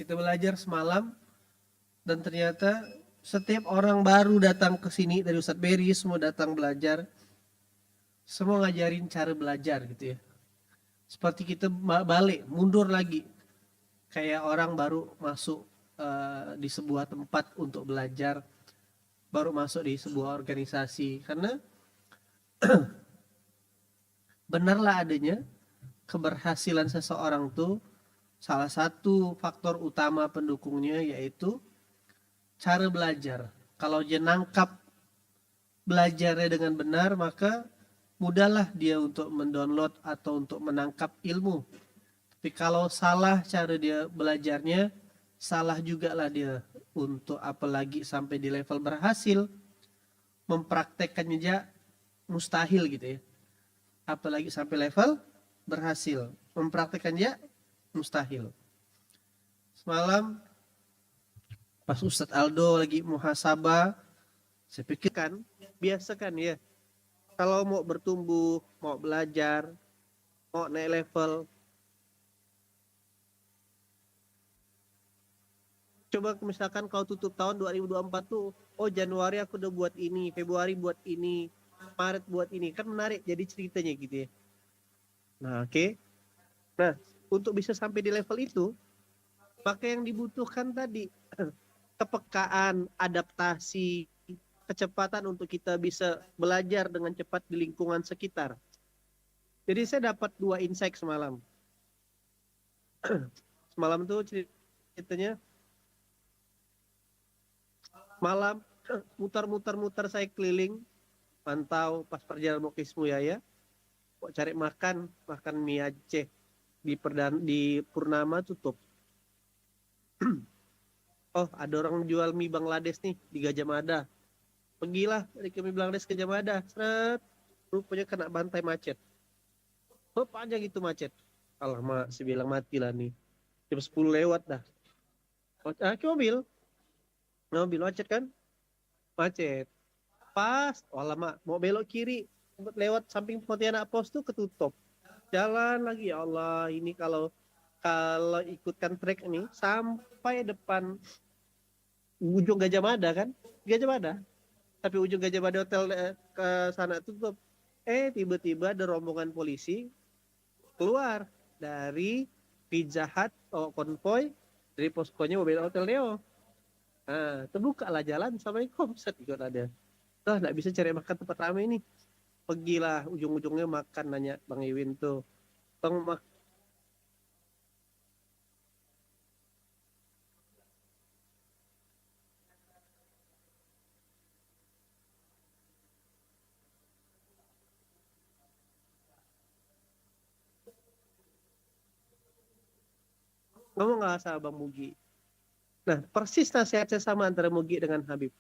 Kita belajar semalam dan ternyata setiap orang baru datang ke sini dari Ustadz Berry semua datang belajar, semua ngajarin cara belajar gitu ya. Seperti kita balik, mundur lagi. Kayak orang baru masuk di sebuah tempat untuk belajar, baru masuk di sebuah organisasi. Karena benarlah adanya keberhasilan seseorang tuh salah satu faktor utama pendukungnya yaitu cara belajar. Kalau dia nangkap belajarnya dengan benar, maka mudahlah dia untuk mendownload atau untuk menangkap ilmu. Tapi kalau salah cara dia belajarnya, salah juga lah dia untuk apalagi sampai di level berhasil, mempraktekkannya aja mustahil gitu ya. Apalagi sampai level berhasil, mempraktekkannya mustahil. Semalam pas Ustadz Aldo lagi muhasabah, saya pikirkan biasakan ya, kalau mau bertumbuh, mau belajar, mau naik level, coba misalkan kau tutup tahun 2024 tuh, oh Januari aku udah buat ini, Februari buat ini, Maret buat ini, kan menarik jadi ceritanya gitu ya. Nah oke. Nah untuk bisa sampai di level itu, maka yang dibutuhkan tadi kepekaan, adaptasi, kecepatan untuk kita bisa belajar dengan cepat di lingkungan sekitar. Jadi saya dapat 2 insight semalam. Semalam tuh ceritanya malam mutar-mutar saya keliling, pantau pas perjalanan mau ke Ismuyaya, kok cari makan mie Aceh di Purnama tutup. Oh ada orang jual mie Bangladesh nih di Gajah Mada. Pergilah dari ke mie Bangladesh ke Gajah Mada, seret, rupanya kena bantai macet. Panjang gitu macet. Alamak, saya bilang mati lah nih. Jam 10 lewat dah. Ke mobil macet kan? Macet. Pas, alamak, mau belok kiri, lewat samping Pontianak Pos tuh ketutup. Jalan lagi, ya Allah, ini kalau ikutkan trek ini sampai depan ujung Gajah Mada kan? Gajah Mada. Tapi ujung Gajah Mada hotel ke sana tutup. Tiba-tiba ada rombongan polisi keluar dari Pizza Hut konvoy dari poskonya mobil Hotel Neo. Nah, terbuka lah jalan, Assalamualaikum, set ikut ada. Nggak bisa cari makan tempat ramai ini. Pergilah ujung-ujungnya makan, nanya Bang Iwin tuh. Bang, ngomong nggak sama Bang Mugi. Nah, persis nasihatnya sama antara Mugi dengan Habib.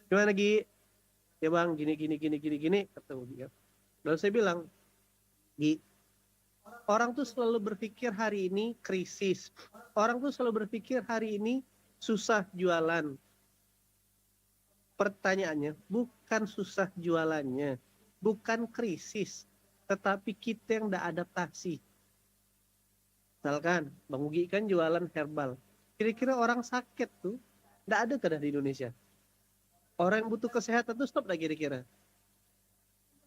Gimana Gi? Ya Bang, gini, kata Mugi. Lalu saya bilang, Gi, orang tuh selalu berpikir hari ini krisis. Orang tuh selalu berpikir hari ini susah jualan. Pertanyaannya, bukan susah jualannya, bukan krisis, tetapi kita yang tidak adaptasi. Misalkan, Bang Ugi kan jualan herbal. Kira-kira orang sakit tuh, tidak ada kan di Indonesia? Orang yang butuh kesehatan tuh stop lah kira-kira.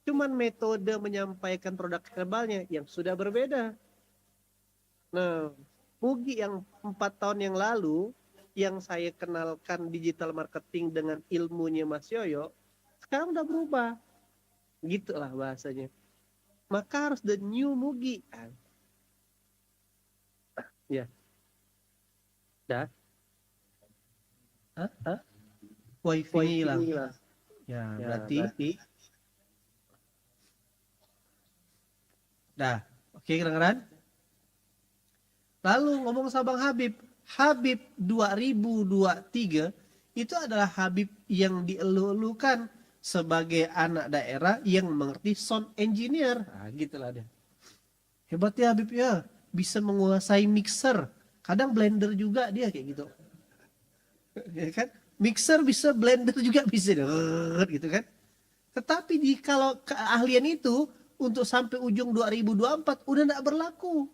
Cuman metode menyampaikan produk herbalnya yang sudah berbeda. Nah, Ugi yang 4 tahun yang lalu, yang saya kenalkan digital marketing dengan ilmunya Mas Yoyo, sekarang udah berubah. Gitulah bahasanya. Maka harus the new Mugi. Ya. Dah. Hah? Wifi-nya hilang. Ya, berarti. Dah. Oke, kedengeran? Lalu ngomong sama Bang Habib. Habib 2023 itu adalah Habib yang dielu-elukan sebagai anak daerah yang mengerti sound engineer. Nah, gitulah dia. Hebat ya Habib ya, bisa menguasai mixer. Kadang blender juga dia kayak gitu. Ya kan? Mixer bisa, blender juga bisa gitu kan. Tetapi kalau keahlian itu untuk sampai ujung 2024 udah enggak berlaku.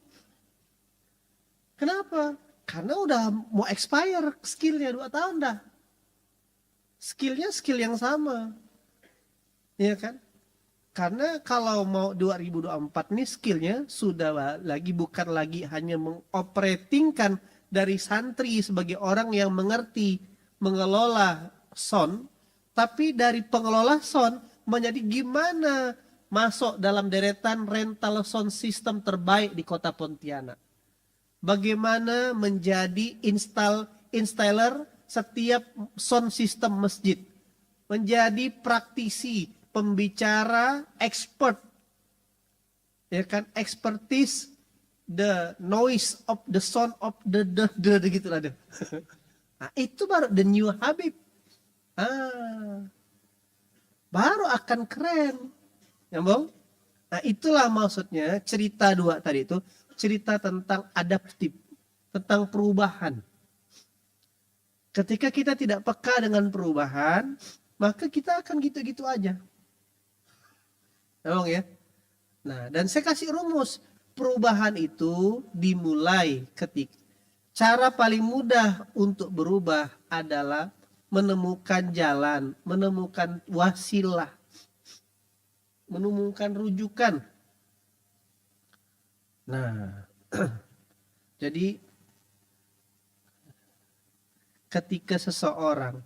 Kenapa? Karena udah mau expire skillnya 2 tahun dah. Skillnya skill yang sama. Iya kan? Karena kalau mau 2024 nih skillnya sudah lagi bukan lagi hanya mengoperatingkan dari santri sebagai orang yang mengerti mengelola sound, tapi dari pengelola sound menjadi gimana masuk dalam deretan rental sound system terbaik di kota Pontianak. Bagaimana menjadi installer setiap sound system masjid. Menjadi praktisi, pembicara, expert. Ya kan, expertise the noise of the sound of the gitu lah. Nah, itu baru the new Habib. Baru akan keren. Ya, Bang? Nah, itulah maksudnya cerita 2 tadi itu, cerita tentang adaptif, tentang perubahan. Ketika kita tidak peka dengan perubahan, maka kita akan gitu-gitu aja. Emang ya? Nah, dan saya kasih rumus. Perubahan itu dimulai ketika cara paling mudah untuk berubah adalah menemukan jalan, menemukan wasilah, menemukan rujukan. Nah, jadi ketika seseorang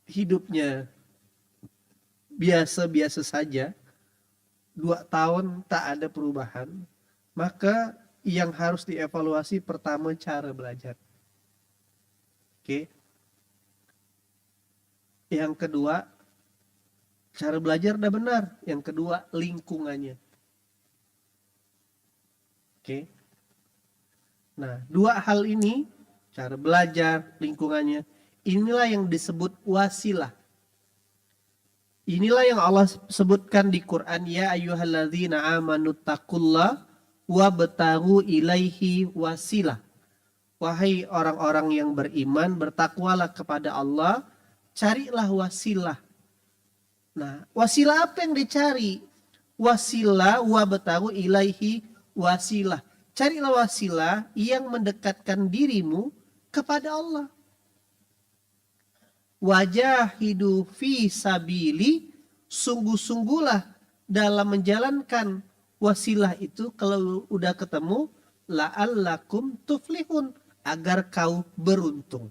hidupnya biasa-biasa saja, 2 tahun tak ada perubahan, maka yang harus dievaluasi pertama cara belajar. Oke. Yang kedua, cara belajar udah benar. Yang kedua, lingkungannya. Oke. Nah, 2 hal ini, cara belajar, lingkungannya, inilah yang disebut wasilah. Inilah yang Allah sebutkan di Quran, ya ayyuhalladzina amanu taqullah wabtaghu ilaihi wasilah. Wahai orang-orang yang beriman, bertakwalah kepada Allah, carilah wasilah. Nah, wasilah apa yang dicari? Wasilah wabtaghu ilaihi wasilah. Carilah wasilah yang mendekatkan dirimu kepada Allah. Wajahidu fi sabili, sungguh-sungguhlah dalam menjalankan wasilah itu. Kalau udah ketemu, la'allakum tuflihun, agar kau beruntung.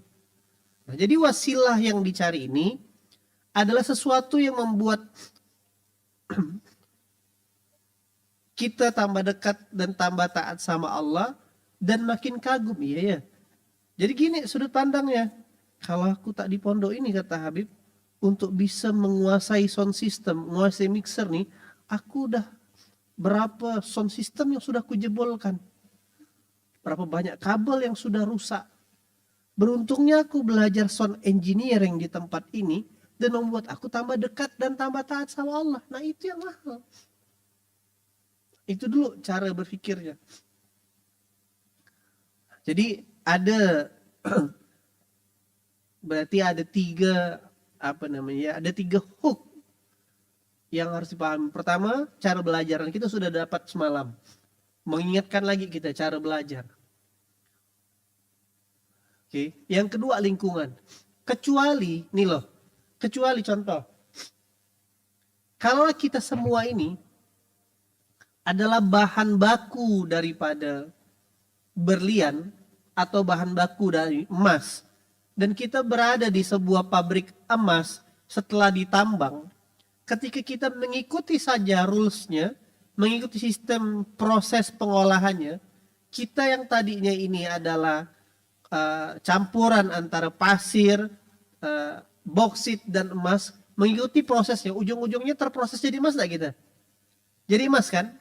Nah, jadi wasilah yang dicari ini adalah sesuatu yang membuat kita tambah dekat dan tambah taat sama Allah dan makin kagum. Iya ya. Jadi gini sudut pandangnya. Kalau aku tak di pondok ini, kata Habib, untuk bisa menguasai sound system, menguasai mixer nih, aku udah berapa sound system yang sudah kujebolkan. Berapa banyak kabel yang sudah rusak. Beruntungnya aku belajar sound engineering di tempat ini dan membuat aku tambah dekat dan tambah taat sama Allah. Nah, itu yang mahal. Itu dulu cara berpikirnya. Jadi ada berarti ada 3 ada 3 hook yang harus dipahami. Pertama, cara belajar. Kita sudah dapat semalam. Mengingatkan lagi kita cara belajar. Oke. Yang kedua, lingkungan. Kecuali contoh. Kalau kita semua ini adalah bahan baku daripada berlian atau bahan baku dari emas, dan kita berada di sebuah pabrik emas setelah ditambang, ketika kita mengikuti saja rules-nya, mengikuti sistem proses pengolahannya, kita yang tadinya ini adalah campuran antara pasir, boksit dan emas, mengikuti prosesnya, ujung-ujungnya terproses jadi emas enggak kita? Jadi emas kan?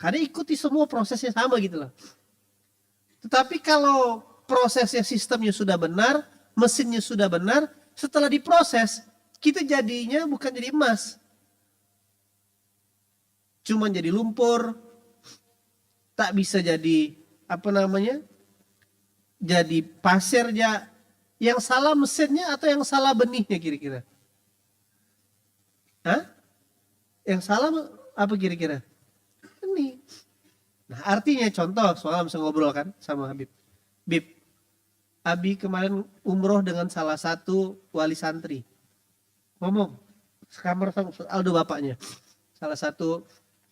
Karena ikuti semua prosesnya sama gitu loh. Tetapi kalau prosesnya, sistemnya sudah benar, mesinnya sudah benar, setelah diproses, kita jadinya bukan jadi emas. Cuma jadi lumpur, tak bisa jadi jadi pasir ya. Yang salah mesinnya atau yang salah benihnya kira-kira? Hah? Yang salah apa kira-kira? Benih. Nah artinya contoh semalam saya ngobrol kan sama Habib. Bib, Abi kemarin umroh dengan salah satu wali santri. Ngomong, sekamar sama Ustaz Aldo bapaknya. Salah satu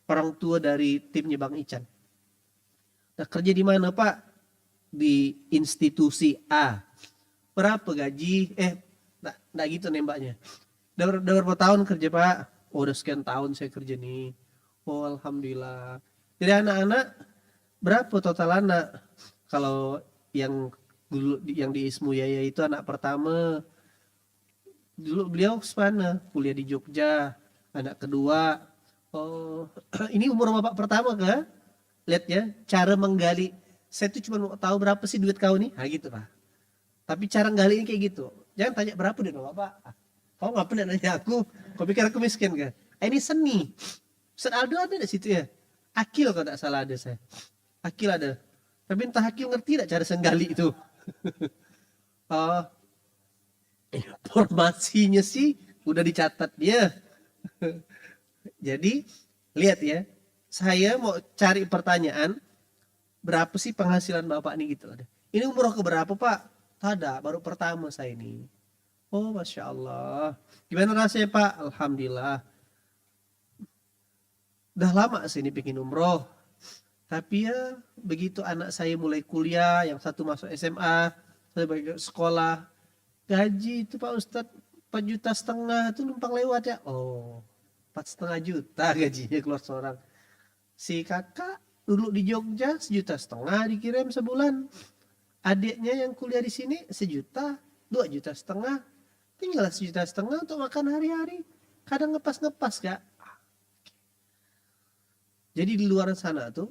orang tua dari timnya Bang Ican. Nah kerja di mana Pak? Di institusi A. Berapa gaji? Nggak gitu nembaknya. Udah berapa tahun kerja Pak? Oh udah sekian tahun saya kerja nih. Oh alhamdulillah. Jadi anak-anak berapa total anak? Kalau yang dulu yang di Ismu Yaya itu anak pertama. Dulu beliau mana? Kuliah di Jogja. Anak kedua. Oh, ini umur bapak pertama kah? Lihat ya, cara menggali. Saya tuh cuma mau tahu berapa sih duit kau nih? Nah gitu Pak. Tapi cara nggali ini kayak gitu. Jangan tanya berapa duit bapak. Kau nggak pernah nanya aku. Kau pikir aku miskin kan? Ini seni. Ustaz Aldo ada di situ ya. Akil kalau tak salah ada saya. Akil ada. Tapi entah Akil ngerti tidak cara senggali itu. Oh, informasinya sih udah dicatat dia. Jadi lihat ya. Saya mau cari pertanyaan. Berapa sih penghasilan bapak nih gitu. Ini umroh ke berapa Pak? Tada, baru pertama saya ini. Oh Masya Allah. Gimana rasanya Pak? Alhamdulillah. Udah lama sih ini bikin umroh. Tapi ya begitu anak saya mulai kuliah, yang satu masuk SMA, saya bagi sekolah, gaji itu Pak Ustadz 4,5 juta itu numpang lewat ya. Oh 4,5 juta gajinya keluar seorang. Si kakak dulu di Jogja 1,5 juta dikirim sebulan. Adiknya yang kuliah di sini 1 juta, 2,5 juta. Tinggal 1,5 juta untuk makan hari-hari. Kadang ngepas-ngepas Kak. Jadi di luar sana tuh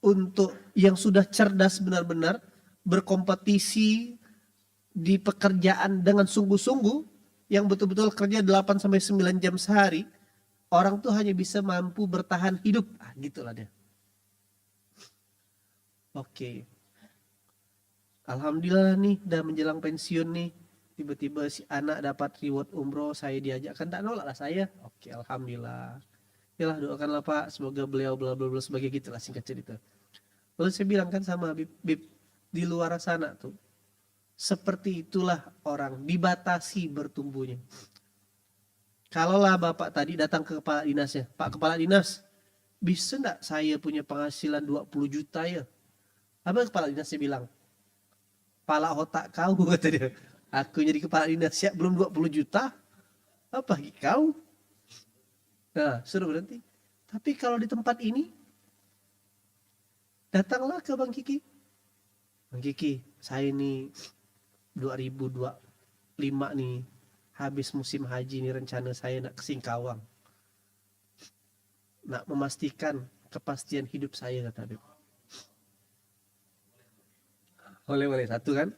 untuk yang sudah cerdas benar-benar berkompetisi di pekerjaan dengan sungguh-sungguh, yang betul-betul kerja 8 sampai 9 jam sehari, orang tuh hanya bisa mampu bertahan hidup. Gitulah dia. Oke. Alhamdulillah nih udah menjelang pensiun nih. Tiba-tiba si anak dapat reward umroh, saya diajak, kan tak nolak lah saya. Oke, alhamdulillah. Yalah doakanlah Pak, semoga beliau bla bla bla sebagai gitulah singkat cerita. Lalu saya bilang kan sama Bib, di luar sana tuh seperti itulah orang dibatasi bertumbuhnya. Kalaulah Bapak tadi datang ke kepala dinasnya, Pak Kepala Dinas, bisa enggak saya punya penghasilan 20 juta ya? Apa kepala dinasnya bilang? Pala otak kau kata dia. Aku jadi kepala dinas ya belum 20 juta. Apa kau? Nah, suruh berhenti. Tapi kalau di tempat ini, datanglah ke Bang Kiki. Bang Kiki, saya ini 2025 nih, habis musim haji nih rencana saya nak ke Singkawang. Nak memastikan kepastian hidup saya kata Beb. Boleh satu kan?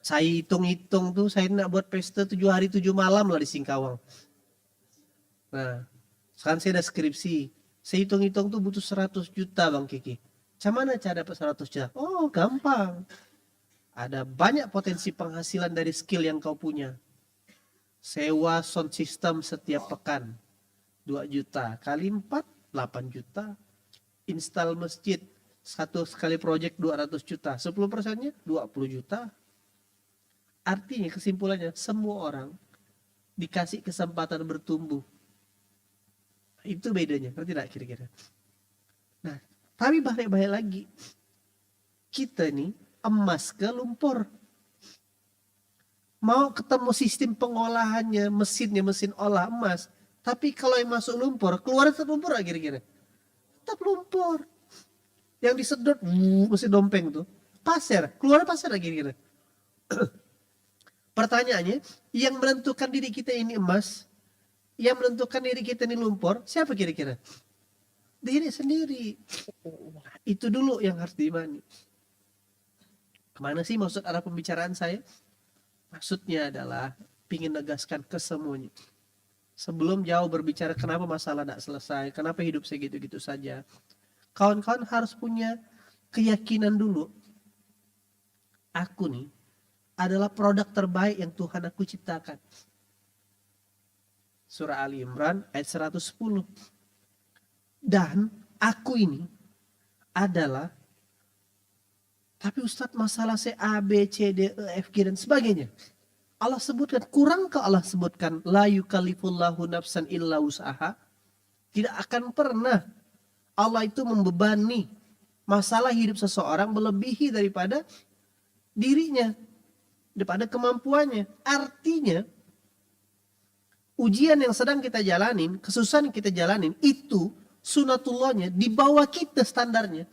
Saya hitung-hitung tuh saya nak buat pesta 7 hari 7 malam lah di Singkawang. Nah, sekarang saya ada skripsi. Saya hitung-hitung tuh butuh 100 juta Bang Kiki. Mana cara dapat 100 juta? Oh gampang. Ada banyak potensi penghasilan dari skill yang kau punya. Sewa sound system setiap pekan 2 juta. Kali 4, 8 juta. Install masjid. Satu sekali project 200 juta. 10%-nya 20 juta. Artinya kesimpulannya semua orang dikasih kesempatan bertumbuh. Itu bedanya, ngerti tidak kira-kira? Nah, tapi balik-balik lagi. Kita nih emas ke lumpur. Mau ketemu sistem pengolahannya, mesinnya mesin olah emas. Tapi kalau yang masuk lumpur, keluar tetap lumpur gak kira-kira? Tetap lumpur. Yang disedot, mesin dompeng tuh. Pasir, keluar pasir lagi kira-kira. Pertanyaannya, yang menentukan diri kita ini emas, yang menentukan diri kita ini lumpur, siapa kira-kira? Diri sendiri. Itu dulu yang harus diimani. Kemana sih maksud arah pembicaraan saya? Maksudnya adalah ingin negaskan ke semuanya. Sebelum jauh berbicara kenapa masalah tidak selesai, kenapa hidup saya gitu-gitu saja. Kawan-kawan harus punya keyakinan dulu. Aku nih adalah produk terbaik yang Tuhan aku ciptakan. Surah Ali Imran ayat 110. Dan aku ini adalah, tapi Ustadz masalah saya A, B, C, D, E, F, G dan sebagainya. Allah sebutkan, kurang ke Allah sebutkan, la yukallifullahu nafsan illa usaha. Tidak akan pernah Allah itu membebani masalah hidup seseorang melebihi daripada dirinya, daripada kemampuannya. Artinya, ujian yang sedang kita jalanin, kesusahan yang kita jalanin, itu sunatullahnya di bawah kita standarnya.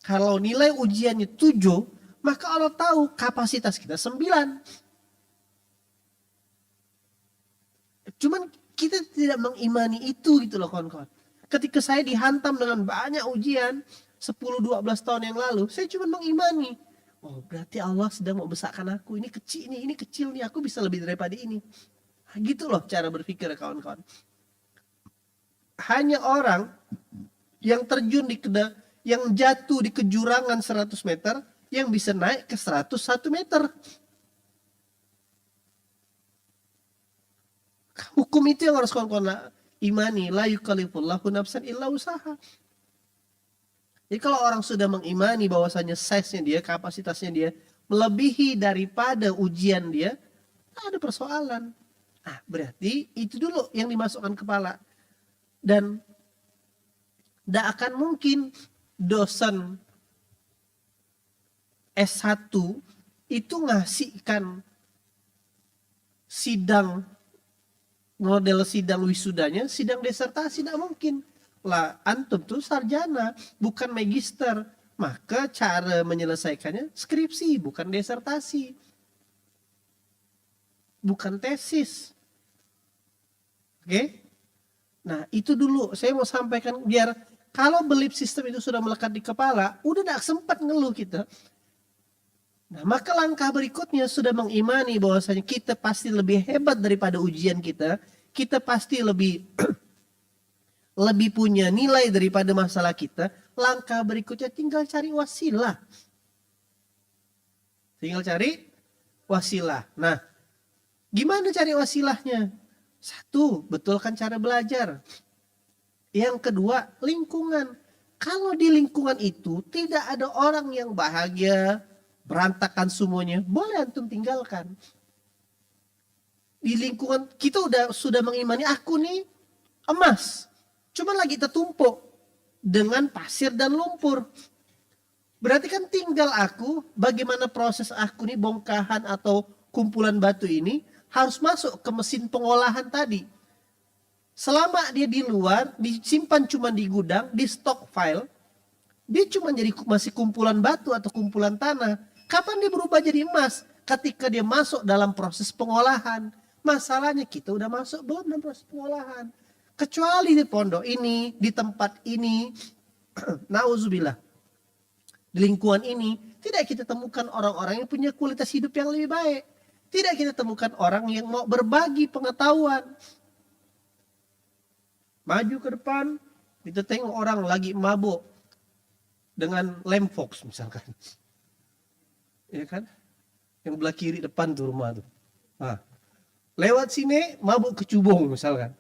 Kalau nilai ujiannya 7, maka Allah tahu kapasitas kita 9. Cuman kita tidak mengimani itu gitu loh kawan-kawan. Ketika saya dihantam dengan banyak ujian 10-12 tahun yang lalu, saya cuma mengimani. Oh, berarti Allah sedang mau besarkan aku. Ini kecil nih, aku bisa lebih daripada ini. Gitu loh cara berpikir kawan-kawan. Hanya orang yang terjun yang jatuh di kejurangan 100 meter, yang bisa naik ke 101 meter. Hukum itu yang harus kawan-kawan imani. La yukallifullahu nafsan illa usaha. Jadi kalau orang sudah mengimani bahwasanya size-nya dia, kapasitasnya dia melebihi daripada ujian dia, tak ada persoalan. Nah, berarti itu dulu yang dimasukkan kepala. Dan tidak akan mungkin dosen S1 itu ngasihkan model sidang wisudanya, sidang disertasi, tidak mungkin. Lah, antum tuh sarjana, bukan magister. Maka cara menyelesaikannya skripsi, bukan disertasi. Bukan tesis. Oke? Nah, itu dulu saya mau sampaikan, biar kalau belief system itu sudah melekat di kepala, udah tidak sempat ngeluh kita. Nah, maka langkah berikutnya sudah mengimani bahwasanya kita pasti lebih hebat daripada ujian kita. Kita pasti lebih punya nilai daripada masalah kita. Langkah berikutnya tinggal cari wasilah. Nah, gimana cari wasilahnya? 1, betulkan cara belajar. Yang kedua, lingkungan. Kalau di lingkungan itu tidak ada orang yang bahagia, berantakan semuanya, boleh antum tinggalkan. Di lingkungan kita sudah mengimani aku nih emas, cuma lagi tertumpuk dengan pasir dan lumpur. Berarti kan tinggal aku, bagaimana proses aku nih bongkahan atau kumpulan batu ini harus masuk ke mesin pengolahan tadi. Selama dia di luar, disimpan cuma di gudang, di stockpile, dia cuma jadi masih kumpulan batu atau kumpulan tanah. Kapan dia berubah jadi emas? Ketika dia masuk dalam proses pengolahan. Masalahnya kita udah masuk belum dalam proses pengolahan. Kecuali di pondok ini, di tempat ini, nauzubillah, di lingkungan ini, tidak kita temukan orang-orang yang punya kualitas hidup yang lebih baik. Tidak kita temukan orang yang mau berbagi pengetahuan. Maju ke depan, kita tengok orang lagi mabuk dengan lem fox misalkan. Ya kan? Yang belah kiri depan tuh rumah tuh. Nah, lewat sini mabuk kecubung misalkan.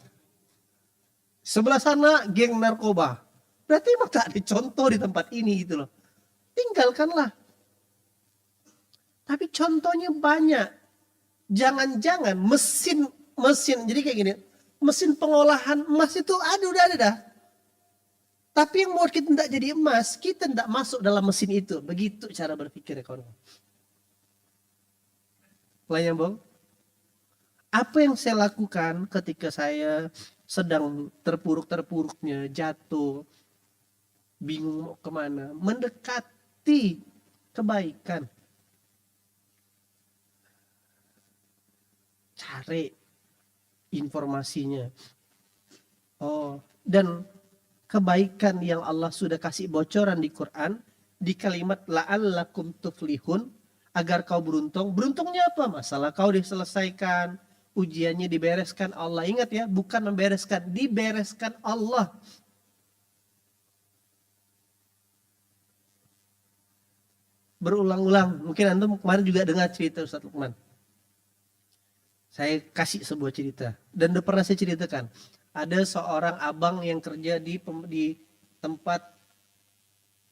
Sebelah sana geng narkoba. Berarti emang tak ada contoh di tempat ini gitu loh. Tinggalkanlah. Tapi contohnya banyak. Jangan-jangan mesin jadi kayak gini. Mesin pengolahan emas itu udah ada dah. Tapi yang mau kita tidak jadi emas, kita tidak masuk dalam mesin itu. Begitu cara berpikir ya kawan. Bang, apa yang saya lakukan ketika saya sedang terpuruk-terpuruknya, jatuh, bingung mau kemana, mendekati kebaikan. Cari informasinya. Dan kebaikan yang Allah sudah kasih bocoran di Quran, di kalimat la'allakum tuflihun, agar kau beruntung. Beruntungnya apa? Masalah kau diselesaikan, ujiannya dibereskan Allah. Ingat ya, bukan membereskan, dibereskan Allah. Berulang-ulang, mungkin antum kemarin juga dengar cerita Ustaz Lukman. Saya kasih sebuah cerita, dan udah pernah saya ceritakan. Ada seorang abang yang kerja di tempat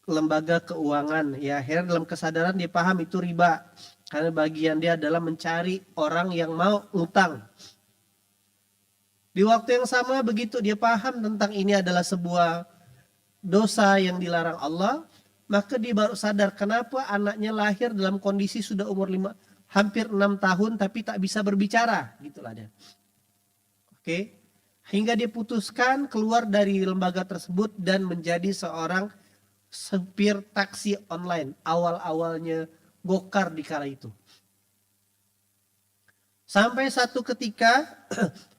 lembaga keuangan. Ya, akhirnya dalam kesadaran dia paham itu riba. Karena bagian dia adalah mencari orang yang mau ngutang. Di waktu yang sama begitu dia paham tentang ini adalah sebuah dosa yang dilarang Allah, maka dia baru sadar kenapa anaknya lahir dalam kondisi sudah umur hampir 6 tahun tapi tak bisa berbicara, gitulah dia. Oke. Hingga dia putuskan keluar dari lembaga tersebut dan menjadi seorang supir taksi online. Awal-awalnya Gokar di kala itu. Sampai satu ketika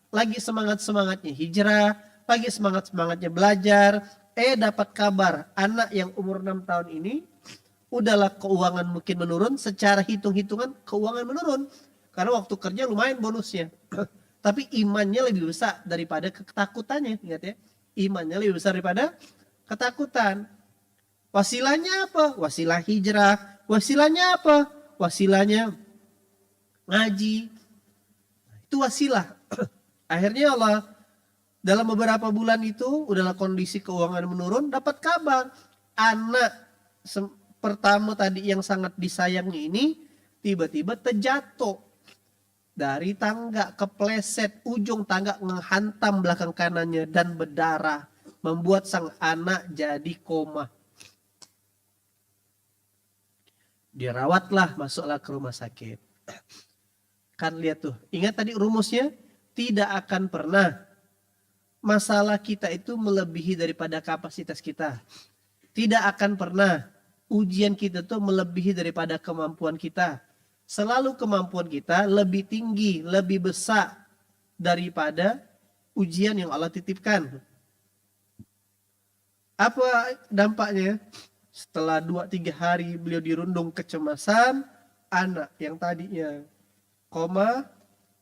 lagi semangat-semangatnya hijrah, lagi semangat-semangatnya belajar, dapat kabar anak yang umur 6 tahun ini udahlah keuangan mungkin menurun, secara hitung-hitungan keuangan menurun. Karena waktu kerja lumayan bonusnya. Tapi imannya lebih besar daripada ketakutannya, ingat ya. Imannya lebih besar daripada ketakutan. Wasilahnya apa? Wasilah hijrah. Wasilahnya apa? Wasilahnya ngaji. Itu wasilah. Akhirnya Allah dalam beberapa bulan itu udahlah kondisi keuangan menurun, dapat kabar anak pertama tadi yang sangat disayangnya ini tiba-tiba terjatuh dari tangga, kepleset, ujung tangga menghantam belakang kanannya dan berdarah, membuat sang anak jadi koma. Dirawatlah, masuklah ke rumah sakit. Kan lihat tuh, ingat tadi rumusnya, tidak akan pernah masalah kita itu melebihi daripada kapasitas kita. Tidak akan pernah ujian kita tuh melebihi daripada kemampuan kita. Selalu kemampuan kita lebih tinggi, lebih besar daripada ujian yang Allah titipkan. Apa dampaknya? Setelah 2-3 hari beliau dirundung kecemasan, anak yang tadinya koma,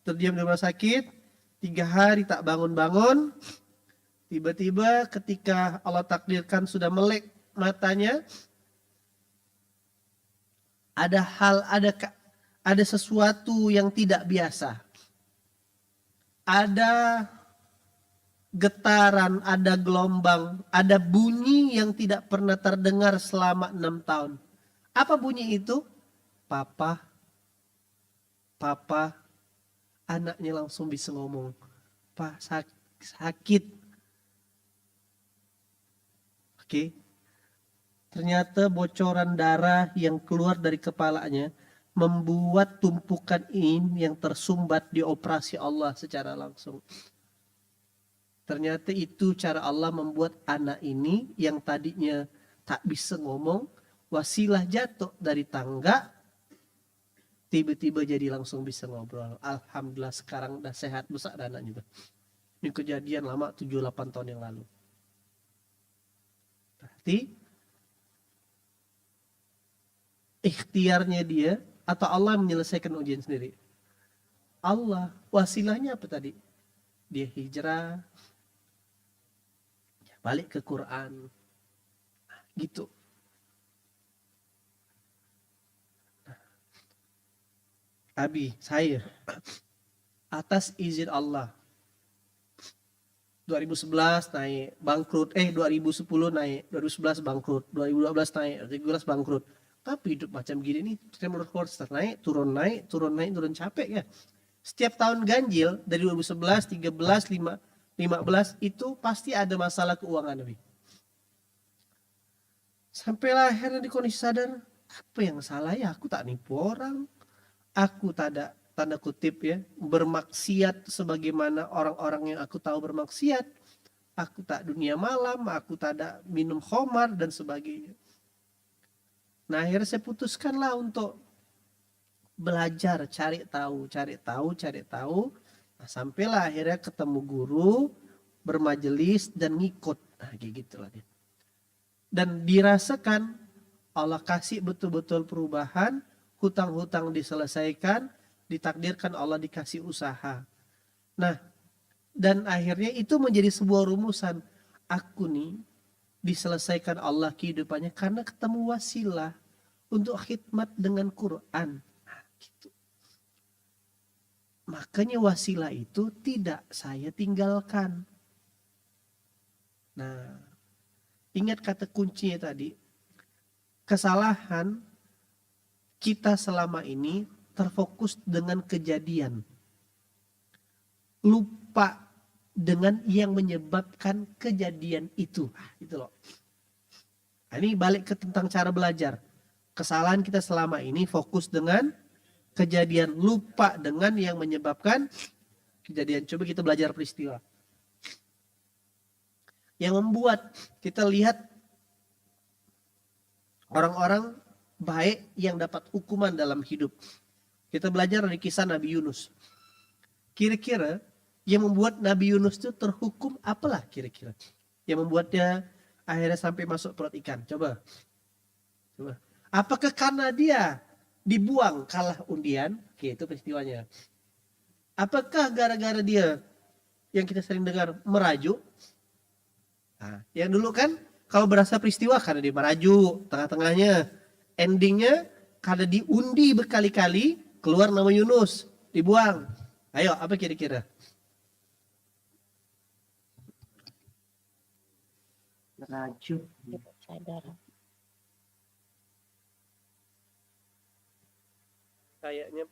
terdiam di rumah sakit, 3 hari tak bangun-bangun, tiba-tiba ketika Allah takdirkan sudah melek matanya, ada sesuatu yang tidak biasa. Ada getaran, ada gelombang, ada bunyi yang tidak pernah terdengar selama 6 tahun. Apa bunyi itu? Papa, papa. Anaknya langsung bisa ngomong, Pak, sakit. Oke. Ternyata bocoran darah yang keluar dari kepalanya membuat tumpukan ini yang tersumbat dioperasi Allah secara langsung. Ternyata itu cara Allah membuat anak ini yang tadinya tak bisa ngomong, wasilah jatuh dari tangga, tiba-tiba jadi langsung bisa ngobrol. Alhamdulillah sekarang udah sehat besar anaknya. Ini kejadian lama 7-8 tahun yang lalu. Berarti ikhtiarnya dia atau Allah menyelesaikan ujian sendiri? Allah. Wasilahnya apa tadi? Dia hijrah, balik ke Quran. Gitu. Abi, saya atas izin Allah 2011 naik bangkrut, 2010 naik, 2011 bangkrut, 2012 naik, 2013 bangkrut. Tapi hidup macam gini nih, roller coaster, naik, turun, turun capek ya. Setiap tahun ganjil dari 2011, 13, 15 itu pasti ada masalah keuangan lebih. Sampailah akhirnya di kondisi sadar, apa yang salah ya? Aku tak nipu orang. Aku tak ada, tanda kutip ya, bermaksiat sebagaimana orang-orang yang aku tahu bermaksiat. Aku tak dunia malam, aku tak ada minum khamar dan sebagainya. Nah akhirnya saya putuskanlah untuk belajar, cari tahu. Nah, sampailah akhirnya ketemu guru, bermajelis dan ngikut. Nah kayak gitulah dia. Dan dirasakan Allah kasih betul-betul perubahan, hutang-hutang diselesaikan, ditakdirkan Allah dikasih usaha. Nah, dan akhirnya itu menjadi sebuah rumusan. Aku nih diselesaikan Allah kehidupannya karena ketemu wasilah untuk khidmat dengan Quran. Nah, gitu. Makanya wasilah itu tidak saya tinggalkan. Nah, Ingat kata kuncinya tadi, kesalahan kita selama ini terfokus dengan kejadian. Lupa dengan yang menyebabkan kejadian itu. Gitu loh. Nah, ini balik ke tentang cara belajar. Kesalahan kita selama ini fokus dengan kejadian, lupa dengan yang menyebabkan kejadian. Coba kita belajar peristiwa. Yang membuat kita lihat orang-orang baik yang dapat hukuman dalam hidup. Kita belajar dari kisah Nabi Yunus. Kira-kira yang membuat Nabi Yunus itu terhukum apalah kira-kira? Yang membuatnya akhirnya sampai masuk perut ikan. Coba. Apakah karena dia dibuang kalah undian? Oke, itu peristiwanya. Apakah gara-gara dia yang kita sering dengar merajuk? Nah, yang dulu kan kalau berasa peristiwa karena dia merajuk, tengah-tengahnya. Endingnya karena diundi berkali-kali, keluar nama Yunus, dibuang. Ayo, apa kira-kira? Merajuk. Sadar. Kayaknya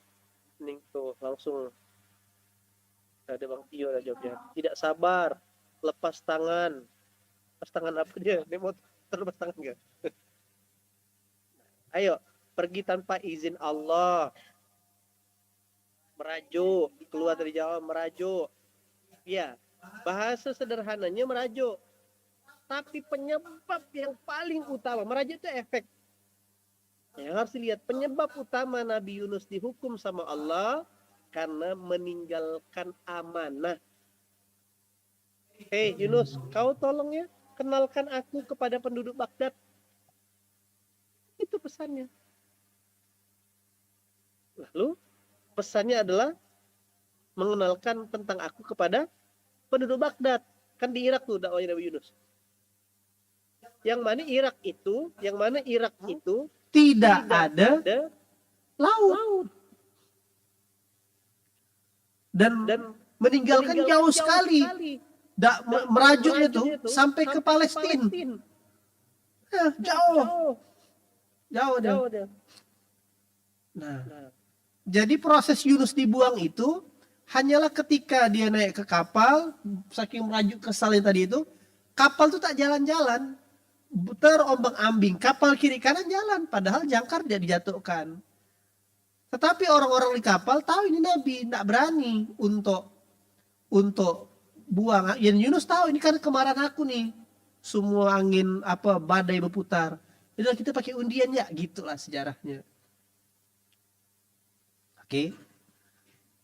nih tuh langsung ada Bang Tio lah jawabnya. Tidak sabar, lepas tangan. Lepas tangan apa dia? Dia mau terlepas tangan nggak? Ayo, pergi tanpa izin Allah. Merajuk, keluar dari Jawa merajuk. Ya, bahasa sederhananya merajuk. Tapi penyebab yang paling utama, merajuk itu efek. Yang harus dilihat, penyebab utama Nabi Yunus dihukum sama Allah karena meninggalkan amanah. Hei Yunus, kau tolong ya, kenalkan aku kepada penduduk Baghdad. Itu pesannya. Lalu pesannya adalah mengenalkan tentang aku kepada penduduk Baghdad. Kan di Irak tuh dakwahnya Nabi Yunus. Yang mana Irak itu tidak ada laut. Dan meninggalkan jauh sekali. Merajutnya tuh sampai ke Palestina. Jauh. Nah, jadi proses Yunus dibuang itu hanyalah ketika dia naik ke kapal, saking merajuk kesalnya tadi itu, kapal tuh tak jalan-jalan, terombang-ambing, kapal kiri kanan jalan, padahal jangkar dia dijatuhkan. Tetapi orang-orang di kapal tahu ini Nabi, tidak berani untuk buang. Yang Yunus tahu ini kan kemarahan aku nih, semua angin badai berputar. Jadi kita pakai undian ya, gitulah sejarahnya. Oke.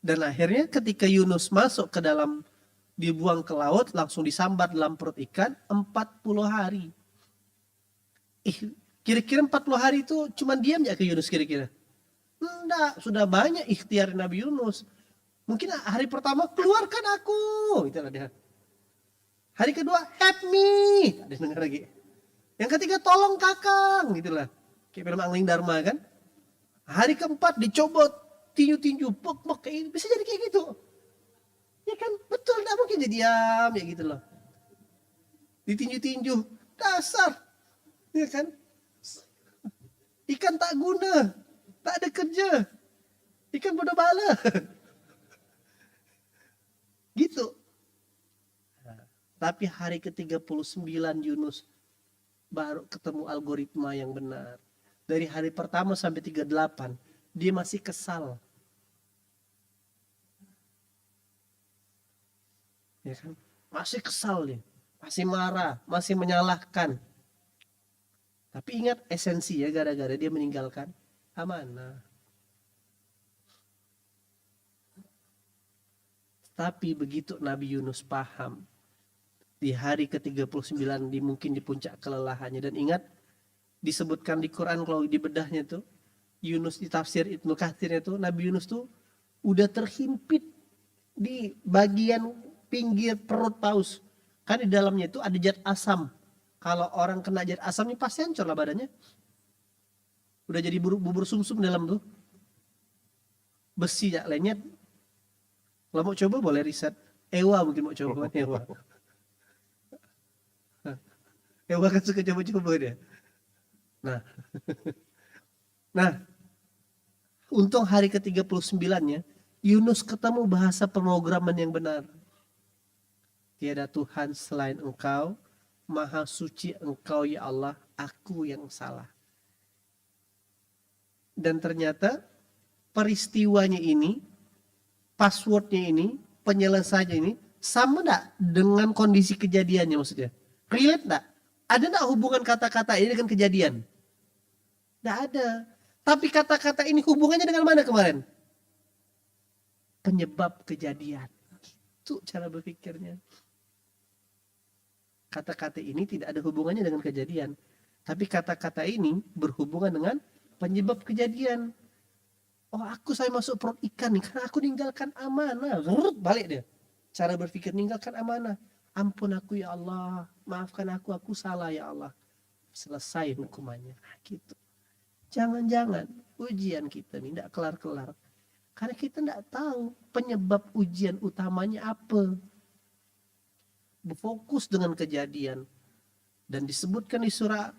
Dan akhirnya ketika Yunus masuk ke dalam, dibuang ke laut, langsung disambar dalam perut ikan 40 hari. Kira-kira 40 hari itu cuma diam ya ke Yunus kira-kira? Enggak, sudah banyak ikhtiar Nabi Yunus. Mungkin hari pertama, keluarkan aku. Itulah dia. Hari kedua, help me. Ada dengar lagi. Yang ketiga, tolong kakang. Gitulah. Kayak film Angling Dharma kan. Hari keempat, dicobot. Tinju-tinju, pok-pok, bisa jadi kayak gitu. Ya kan, betul, tidak mungkin jadi diam, ya gitu loh. Ditinju-tinju, dasar. Ya kan. Ikan tak guna, tak ada kerja. Ikan bodoh bala. Gitu. Tapi hari ke-39 Yunus baru ketemu algoritma yang benar. Dari hari pertama sampai 38, dia masih kesal. Ya kan? Masih kesal dia, masih marah, masih menyalahkan. Tapi ingat esensi ya, gara-gara dia meninggalkan amanah. Tapi begitu Nabi Yunus paham, di hari ke-39 mungkin di puncak kelelahannya. Dan ingat, disebutkan di Quran kalau di bedahnya tuh, Yunus di tafsir Ibnu Katsirnya tuh, Nabi Yunus tuh udah terhimpit di bagian pinggir perut paus. Kan di dalamnya itu ada zat asam. Kalau orang kena zat asamnya pasti hancur lah badannya. Udah jadi bubur sumsum dalam tuh. Besi ya lenyet. Kalau mau coba boleh riset. Ewa mungkin mau coba. Ewa. Yang bahkan suka coba-coba dia. Nah, nah, untung hari ke-39-nya Yunus ketemu bahasa pemrograman yang benar. Tiada Tuhan selain Engkau, Maha suci Engkau ya Allah, aku yang salah. Dan ternyata peristiwanya ini, passwordnya ini, penyelesaiannya ini, sama enggak dengan kondisi kejadiannya maksudnya? Relate enggak? Ada enggak hubungan kata-kata ini dengan kejadian? Enggak ada. Tapi kata-kata ini hubungannya dengan mana kemarin? Penyebab kejadian. Itu cara berpikirnya. Kata-kata ini tidak ada hubungannya dengan kejadian. Tapi kata-kata ini berhubungan dengan penyebab kejadian. Oh, saya masuk perut ikan nih karena aku ninggalkan amanah. Balik dia. Cara berpikir, ninggalkan amanah. Ampun aku ya Allah, maafkan aku salah ya Allah. Selesai hukumannya. Gitu. Jangan-jangan ujian kita nih tidak kelar-kelar. Karena kita tidak tahu penyebab ujian utamanya apa. Berfokus dengan kejadian. Dan disebutkan di surah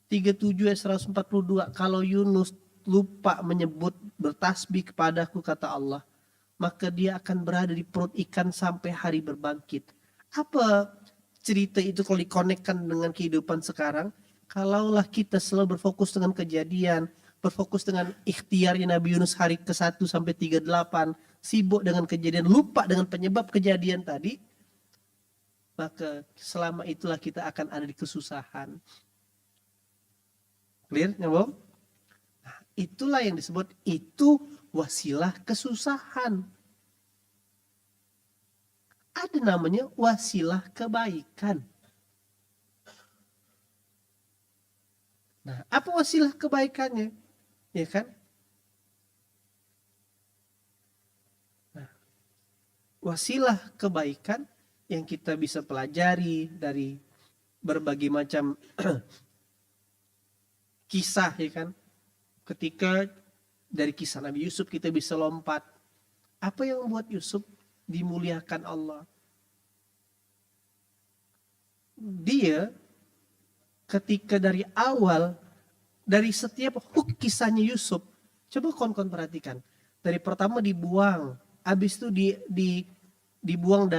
37 ayat 142, kalau Yunus lupa menyebut bertasbih kepadaku kata Allah, maka dia akan berada di perut ikan sampai hari berbangkit. Apa cerita itu kalau dikonekkan dengan kehidupan sekarang? Kalaulah kita selalu berfokus dengan kejadian, berfokus dengan ikhtiarnya Nabi Yunus hari ke-1 sampai 38, sibuk dengan kejadian, lupa dengan penyebab kejadian tadi, maka selama itulah kita akan ada di kesusahan. Clear, nyambung? Nah, itulah yang disebut itu wasilah kesusahan. Ada namanya wasilah kebaikan. Nah, apa wasilah kebaikannya? Ya kan? Nah, wasilah kebaikan yang kita bisa pelajari dari berbagai macam kisah, ya kan? Ketika dari kisah Nabi Yusuf kita bisa lompat. Apa yang membuat Yusuf dimuliakan Allah? Dia ketika dari awal, dari setiap kisahnya Yusuf, coba kon perhatikan. Dari pertama dibuang, habis itu dibuang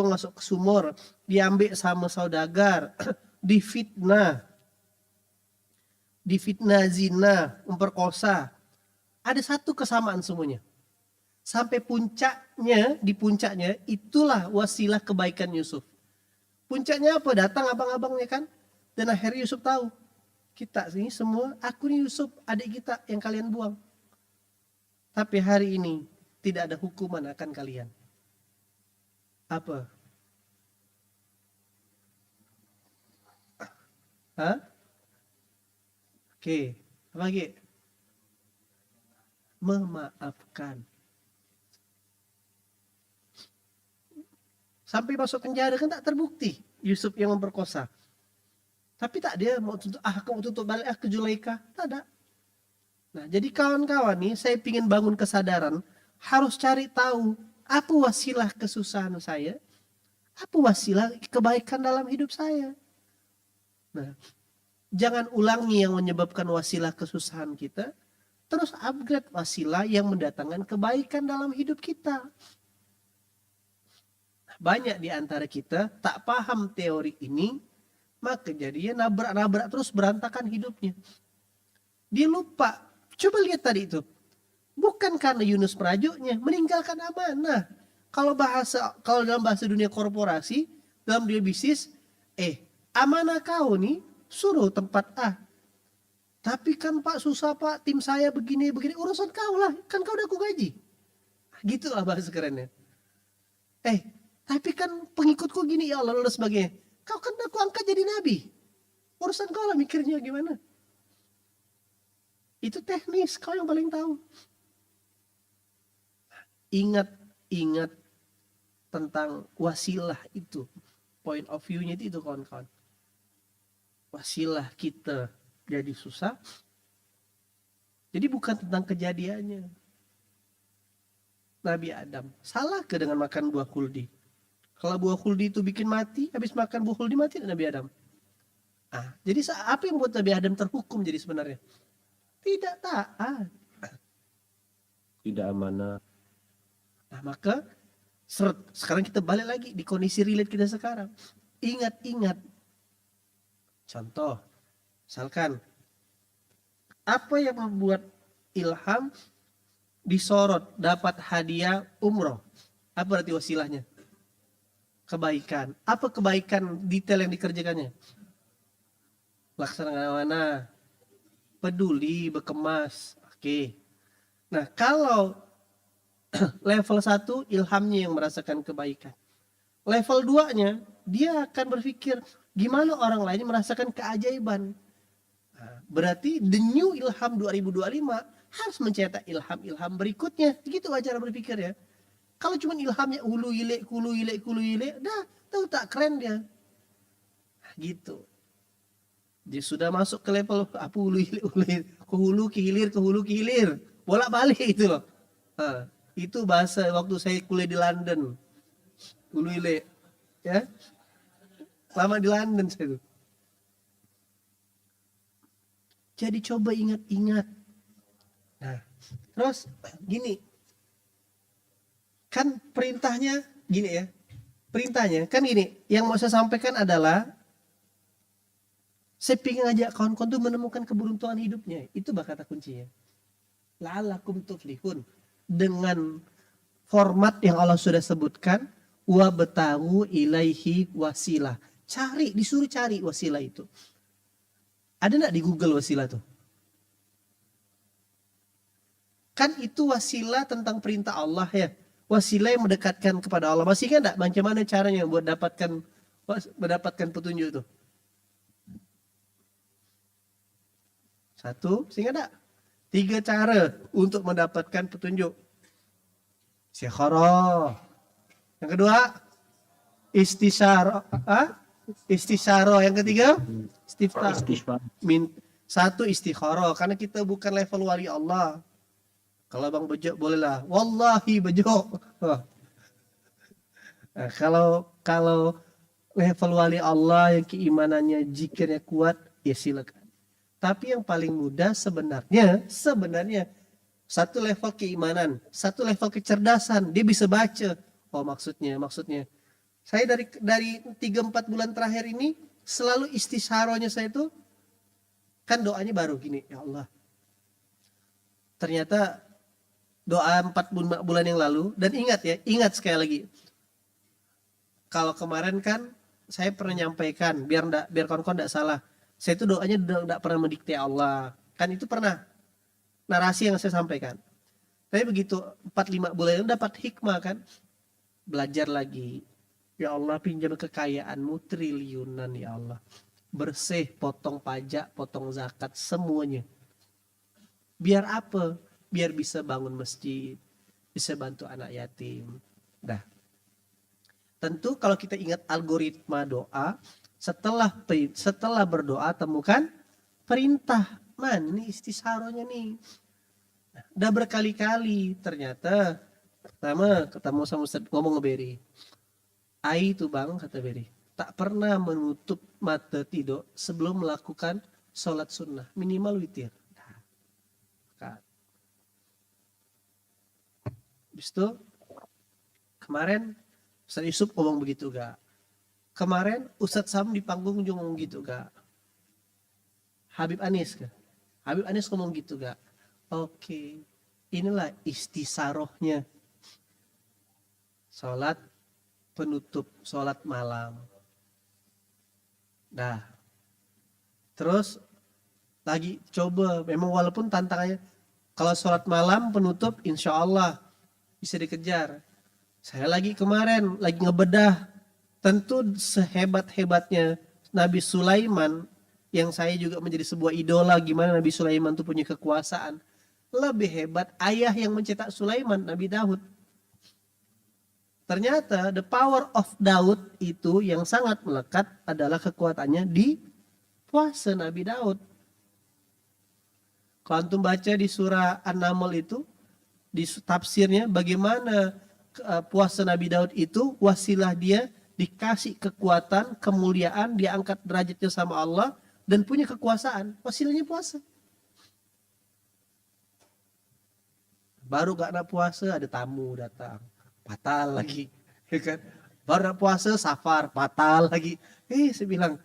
masuk ke sumur, diambil sama saudagar, difitnah zina, memperkosa. Ada satu kesamaan semuanya. Sampai di puncaknya itulah wasilah kebaikan Yusuf. Puncaknya apa? Datang abang-abangnya kan. Dan akhirnya Yusuf tahu, kita sini semua, aku nih Yusuf, adik kita yang kalian buang. Tapi hari ini tidak ada hukuman akan kalian. Apa? Hah? Oke, apa lagi? Memaafkan. Sampai masuk penjara kan tak terbukti Yusuf yang memperkosa. Tapi tak dia mau tuntut, kamu tuntut balik ke Zulaikha. Tak ada. Nah, jadi kawan-kawan nih, saya ingin bangun kesadaran, harus cari tahu apa wasilah kesusahan saya, apa wasilah kebaikan dalam hidup saya. Nah, jangan ulangi yang menyebabkan wasilah kesusahan kita, terus upgrade wasilah yang mendatangkan kebaikan dalam hidup kita. Banyak di antara kita tak paham teori ini, maka jadinya nabrak-nabrak terus, berantakan hidupnya. Dia lupa. Coba lihat tadi itu. Bukan karena Yunus merajuknya, meninggalkan amanah. Kalau dalam bahasa dunia korporasi, dalam dunia bisnis, amanah kau nih suruh tempat A. Tapi kan Pak susah Pak, tim saya begini, urusan kau lah, kan kau udah aku gaji. Gitulah bahasa kerennya. Tapi kan pengikutku gini ya Allah, lalu sebagainya. Kau kan aku angkat jadi nabi. Urusan kau lah mikirnya gimana. Itu teknis, kau yang paling tahu. Ingat tentang wasilah itu. Point of view-nya itu kawan-kawan. Wasilah kita jadi susah. Jadi bukan tentang kejadiannya. Nabi Adam, salah ke dengan makan buah khuldi? Kalau buah khuldi itu bikin mati, habis makan buah khuldi mati Nabi Adam. Jadi apa yang buat Nabi Adam terhukum jadi sebenarnya? Tidak taat. Tidak amanah. Maka sekarang kita balik lagi di kondisi relate kita sekarang. Ingat. Contoh, misalkan apa yang membuat Ilham disorot dapat hadiah umroh? Apa berarti wasilahnya? Kebaikan. Apa kebaikan detail yang dikerjakannya? Laksana peduli, berkemas. Oke. Nah, kalau level 1 ilhamnya yang merasakan kebaikan. Level 2-nya dia akan berpikir gimana orang lain merasakan keajaiban. Berarti the new Ilham 2025 harus mencetak ilham-ilham berikutnya. Gitu cara berpikir ya. Kalau cuma ilhamnya hulu hilik, dah tahu tak keren dia. Gitu. Dia sudah masuk ke level apa hulu hilir, ke hulu ke hilir. Bolak-balik itu loh. Itu bahasa waktu saya kuliah di London. Hulu hilir. Ya. Lama di London saya itu. Jadi coba ingat-ingat. Nah, terus gini. Kan perintahnya gini ya. Perintahnya kan gini, yang mau saya sampaikan adalah saya ingin ngajak kawan-kawan tuh menemukan keberuntungan hidupnya. Itu kata kuncinya. La'allakum tuflihun. Dengan format yang Allah sudah sebutkan, wa betahu ilaihi wasilah. Disuruh cari wasilah itu. Ada enggak di Google wasilah tuh? Kan itu wasilah tentang perintah Allah ya. Wasilah yang mendekatkan kepada Allah. Masih ingat enggak macam mana caranya buat mendapatkan petunjuk itu? Satu, sehingga enggak? 3 cara untuk mendapatkan petunjuk. Istikharah. Yang kedua, istisyarah. Yang ketiga, istiftah. Satu istikharah, karena kita bukan level wali Allah. Kalau Bang Bejo bolehlah. Wallahi Bejo. Nah, kalau level wali Allah yang keimanannya zikirnya kuat, ya silakan. Tapi yang paling mudah sebenarnya satu level keimanan, satu level kecerdasan, dia bisa baca. Oh maksudnya. Saya dari 3-4 bulan terakhir ini selalu istisyarohnya saya itu kan doanya baru gini, ya Allah. Ternyata doa 4 bulan yang lalu, dan ingat sekali lagi. Kalau kemarin kan saya pernah nyampaikan biar kawan-kawan enggak salah. Saya itu doanya enggak pernah mendikte Allah. Kan itu pernah narasi yang saya sampaikan. Tapi begitu 4-5 bulan itu dapat hikmah kan. Belajar lagi. Ya Allah, pinjam kekayaanmu triliunan ya Allah. Bersih, potong pajak, potong zakat, semuanya. Biar apa? Biar bisa bangun masjid, bisa bantu anak yatim. Dah. Tentu kalau kita ingat algoritma doa, setelah berdoa temukan perintah. Ini istisyarohnya nih. Udah berkali-kali ternyata pertama ketemu sama Ustaz ngomong ke Beri. Ai itu Bang, kata Beri, tak pernah menutup mata tidur sebelum melakukan sholat sunnah, minimal witir. Habis itu kemarin Ustaz Yusuf ngomong begitu gak? Kemarin Ustaz Sam di panggung juga ngomong gitu gak? Habib Anis gak? Habib Anis ngomong gitu gak? Oke. Inilah istisarohnya. Sholat penutup, sholat malam. Nah. Terus lagi coba, memang walaupun tantangannya, kalau sholat malam penutup insya Allah bisa dikejar. Saya kemarin lagi ngebedah, tentu sehebat-hebatnya Nabi Sulaiman, yang saya juga menjadi sebuah idola gimana Nabi Sulaiman itu punya kekuasaan. Lebih hebat ayah yang mencetak Sulaiman, Nabi Daud. Ternyata the power of Daud itu yang sangat melekat adalah kekuatannya di puasa Nabi Daud. Kalau antum baca di surah An-Naml itu, di tafsirnya bagaimana puasa Nabi Daud itu wasilah dia dikasih kekuatan, kemuliaan, diangkat derajatnya sama Allah, dan punya kekuasaan, wasilahnya puasa. Baru gak nak puasa ada tamu datang, batal lagi, ya kan? Baru nak puasa safar, batal lagi. Saya bilang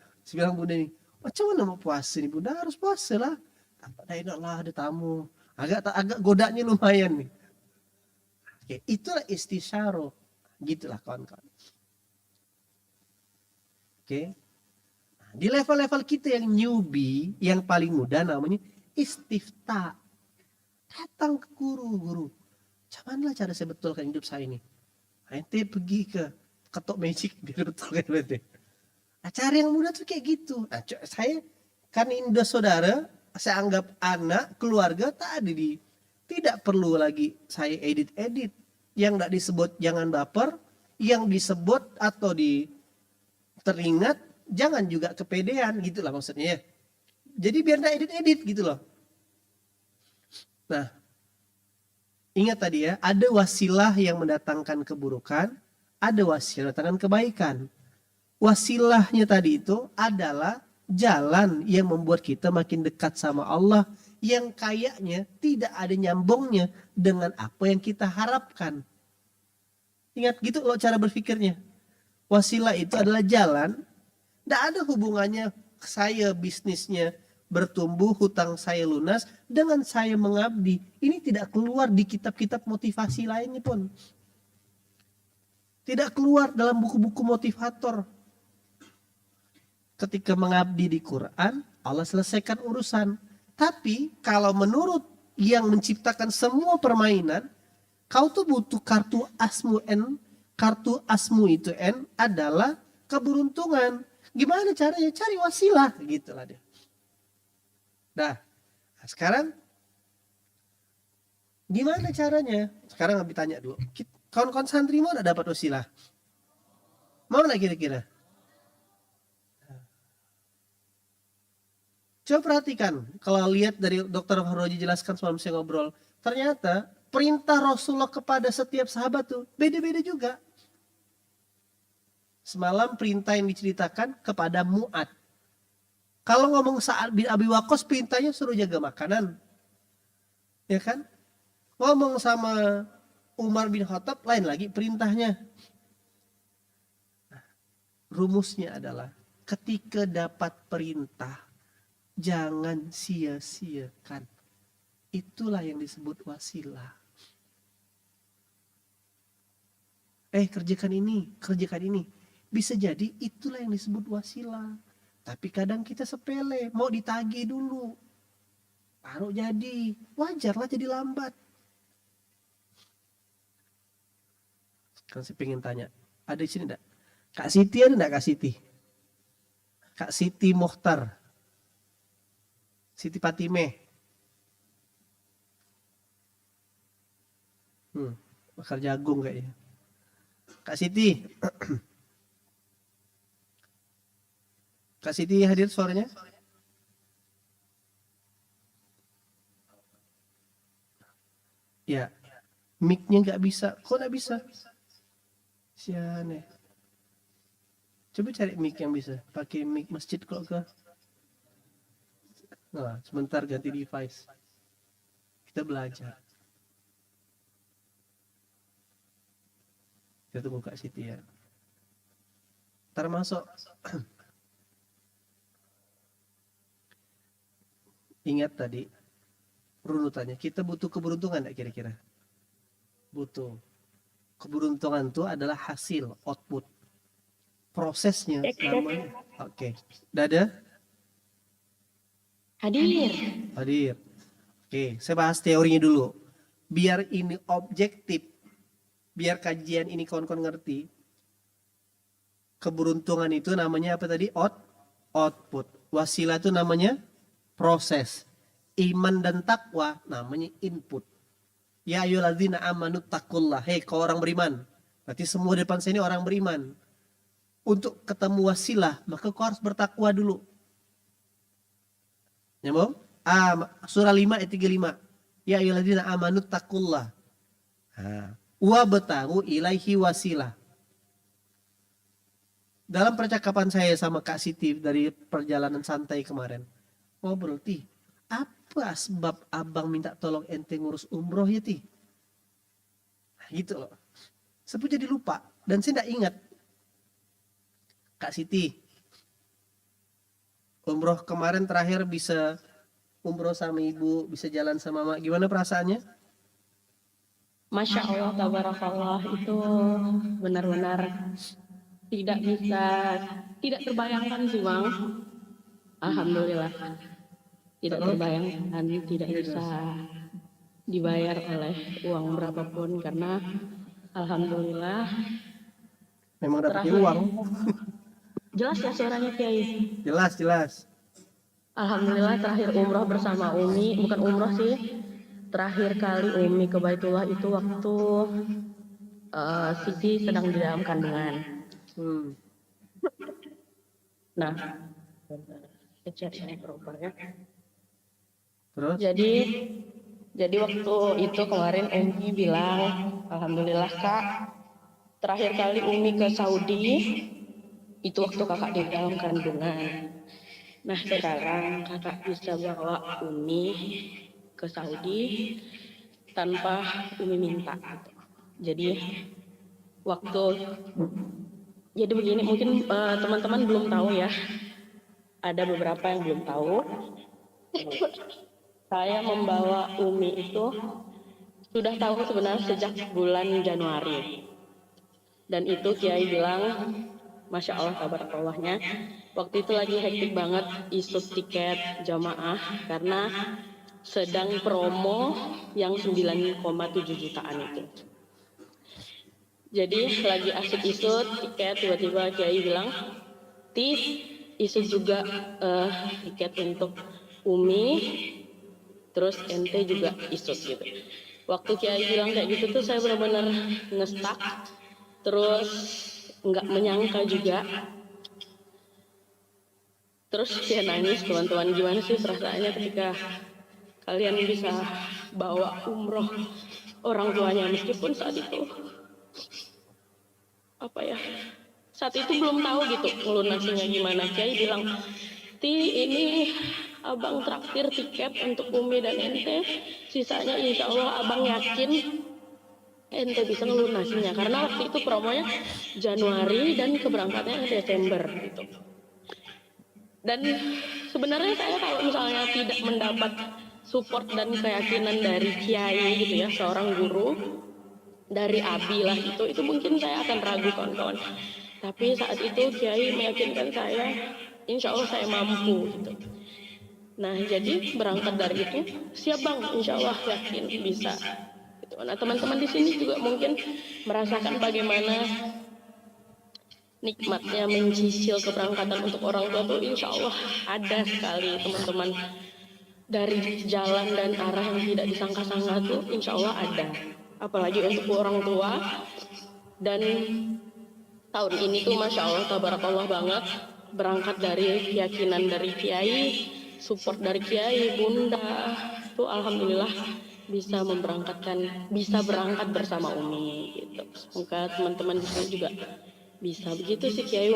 bunda ini, macam mana mau puasa nih bunda? Harus puasa lah. Tak enak lah ada tamu. Agak godanya lumayan nih. Oke, itulah istisyarah, gitulah kawan-kawan. Oke, di level-level kita yang newbie, yang paling mudah namanya istifta. Datang ke guru. Cuman lah cara saya betulkan hidup saya ini. Ente pergi ke ketok magic biar betulkan berarti. Cara yang mudah tuh kayak gitu. Nah, saya kan ini udah saudara, saya anggap anak, keluarga, tidak perlu lagi saya edit. Yang tidak disebut jangan baper, yang disebut atau teringat jangan juga kepedean gitu lah maksudnya. Jadi biar tidak edit gitu loh. Nah, ingat tadi ya, ada wasilah yang mendatangkan keburukan, ada wasilah mendatangkan kebaikan. Wasilahnya tadi itu adalah jalan yang membuat kita makin dekat sama Allah, yang kayaknya tidak ada nyambungnya dengan apa yang kita harapkan. Ingat gitu loh cara berpikirnya. Wasilah itu adalah jalan, tidak ada hubungannya saya bisnisnya bertumbuh, hutang saya lunas, dengan saya mengabdi. Ini tidak keluar di kitab-kitab motivasi lainnya pun. Tidak keluar dalam buku-buku motivator. Ketika mengabdi di Quran, Allah selesaikan urusan. Tapi kalau menurut yang menciptakan semua permainan, kau tuh butuh kartu asmu N. Kartu asmu itu N adalah keberuntungan. Gimana caranya? Cari wasilah. Gitulah dia. Nah, sekarang gimana caranya? Sekarang Abi tanya dulu. Kawan-kawan santri mau gak dapat wasilah? Mau gak kira-kira? Coba perhatikan. Kalau lihat dari Dr. Fahroji jelaskan semalam saya ngobrol. Ternyata perintah Rasulullah kepada setiap sahabat tuh beda-beda juga. Semalam perintah yang diceritakan kepada Mu'ad. Kalau ngomong Sa'ad bin Abi Waqqas, perintahnya suruh jaga makanan. Ya kan? Ngomong sama Umar bin Khattab, lain lagi perintahnya. Nah, rumusnya adalah ketika dapat perintah, jangan sia-siakan. Itulah yang disebut wasilah. Kerjakan ini. Bisa jadi itulah yang disebut wasilah. Tapi kadang kita sepele, mau ditagih dulu. Baru jadi, wajarlah jadi lambat. Kan saya pengen tanya, ada di sini enggak? Kak Siti ada enggak Kak Siti? Kak Siti Mokhtar. Siti Fatime. Bakar jagung kayaknya. Kak Siti. Kak Siti hadir suaranya? Ya, mic-nya nggak bisa. Kok nggak bisa? Siane. Coba cari mic yang bisa. Pakai mic masjid kok ke. Nah, sebentar ganti device. Kita belajar. Kita tunggu Kak Siti ya. Termasuk ingat tadi runutannya, kita butuh keberuntungan enggak kira-kira? Butuh. Keberuntungan itu adalah hasil, output. Prosesnya namanya. Oke. Dada? Hadir. Oke, saya bahas teorinya dulu. Biar ini objektif. Biar kajian ini kawan-kawan ngerti. Keberuntungan itu namanya apa tadi? Output. Wasilah itu namanya proses. Iman dan takwa namanya input. Ya ayyuhalladzina amanu taqullah. Hei kau orang beriman. Berarti semua depan saya ini orang beriman. Untuk ketemu wasilah, maka kau harus bertakwa dulu. Nyambung? Surah 5 ayat 35. Ya ayyuhalladzina amanu taqullah. Wa batagu ilaihi wasilah. dalam percakapan saya sama Kak Siti dari perjalanan santai kemarin, ngobrol, Ti, apa sebab abang minta tolong ente ngurus umroh ya, Ti? Nah, gitu loh. Saya jadi lupa dan saya tidak ingat. Kak Siti, umroh kemarin terakhir bisa umroh sama ibu, bisa jalan sama mama, gimana perasaannya? Masya Allah, tabarakallah, itu benar-benar tidak terbayangkan sih Bang. Alhamdulillah, tidak terbayangkan, tidak bisa dibayar oleh uang berapapun karena alhamdulillah Memang dapat terakhir. uang. Jelas ya suaranya Kiai? Jelas. Alhamdulillah terakhir umroh bersama Umi, bukan umroh sih, terakhir kali Umi ke Baitullah itu waktu Siti sedang di dalam kandungan. Nah, ya. Terus? Jadi waktu itu kemarin Umi bilang, alhamdulillah Kak, terakhir kali Umi ke Saudi itu waktu kakak di dalam kandungan. Nah sekarang kakak bisa bawa Umi ke Saudi tanpa Umi minta. Jadi jadi begini, mungkin teman-teman belum tahu ya, ada beberapa yang belum tahu. Saya membawa Umi itu sudah tahu sebenarnya sejak bulan Januari. Dan itu Kiai bilang, Masya Allah tabarakallah-nya, waktu itu lagi hektik banget isu tiket jamaah karena sedang promo yang 9,7 jutaan itu. Jadi lagi asik isut tiket, tiba-tiba Kiai bilang, Ti, isut juga tiket untuk Umi, terus ente juga isut gitu. Waktu Kiai bilang kayak gitu tuh saya benar-benar ngestak, terus nggak menyangka juga. Terus dia nangis, teman-teman, gimana sih perasaannya ketika kalian bisa bawa umroh orang tuanya, meskipun saat itu saat itu belum tahu gitu ngelunasinya gimana. Kiai bilang, Ti, ini abang traktir tiket untuk Umi dan ente, sisanya insya Allah abang yakin ente bisa ngelunasinya, karena waktu itu promonya Januari dan keberangkatannya Desember gitu. Dan sebenarnya saya kalau misalnya tidak mendapat support dan keyakinan dari Kiai gitu ya, seorang guru, dari Abi lah itu mungkin saya akan ragu kawan-kawan. Tapi saat itu Kiai meyakinkan saya, insya Allah saya mampu gitu. Nah jadi berangkat dari itu, siap bang, insya Allah yakin bisa. Gitu. Nah teman-teman di sini juga mungkin merasakan bagaimana nikmatnya mencicil keberangkatan untuk orang tua tuh, insya Allah ada sekali teman-teman. Dari jalan dan arah yang tidak disangka-sangka tuh insya Allah ada. Apalagi untuk orang tua. Dan tahun ini tuh Masya Allah tabarakallah banget, berangkat dari keyakinan dari Kiai, support dari Kiai, Bunda, tuh alhamdulillah bisa berangkat bersama Umi gitu. Semoga teman-teman di sini juga bisa begitu sih Kiai.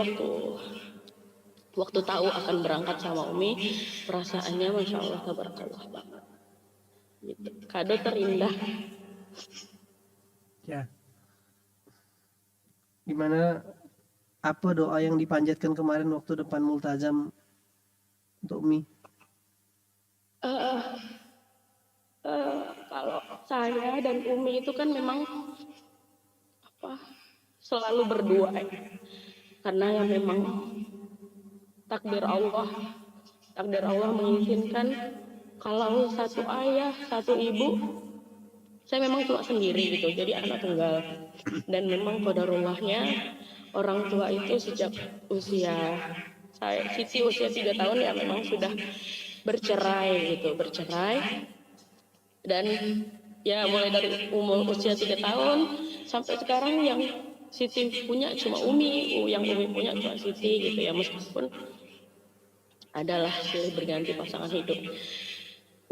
Waktu tahu akan berangkat sama Umi, perasaannya Masya Allah tabarakallah banget gitu. Kado terindah Ya. Gimana, apa doa yang dipanjatkan kemarin waktu depan multazam untuk Umi? Kalau saya dan Umi itu kan memang selalu berdua ya. Karena yang memang takdir Allah mengizinkan kalau satu ayah, satu ibu, saya memang cuma sendiri gitu, jadi anak tunggal. Dan memang qadarullahnya orang tua itu sejak Siti usia 3 tahun ya memang sudah bercerai. Dan ya mulai dari umur usia 3 tahun sampai sekarang yang Siti punya cuma Umi, yang Umi punya cuma Siti gitu ya, meskipun adalah silih berganti pasangan hidup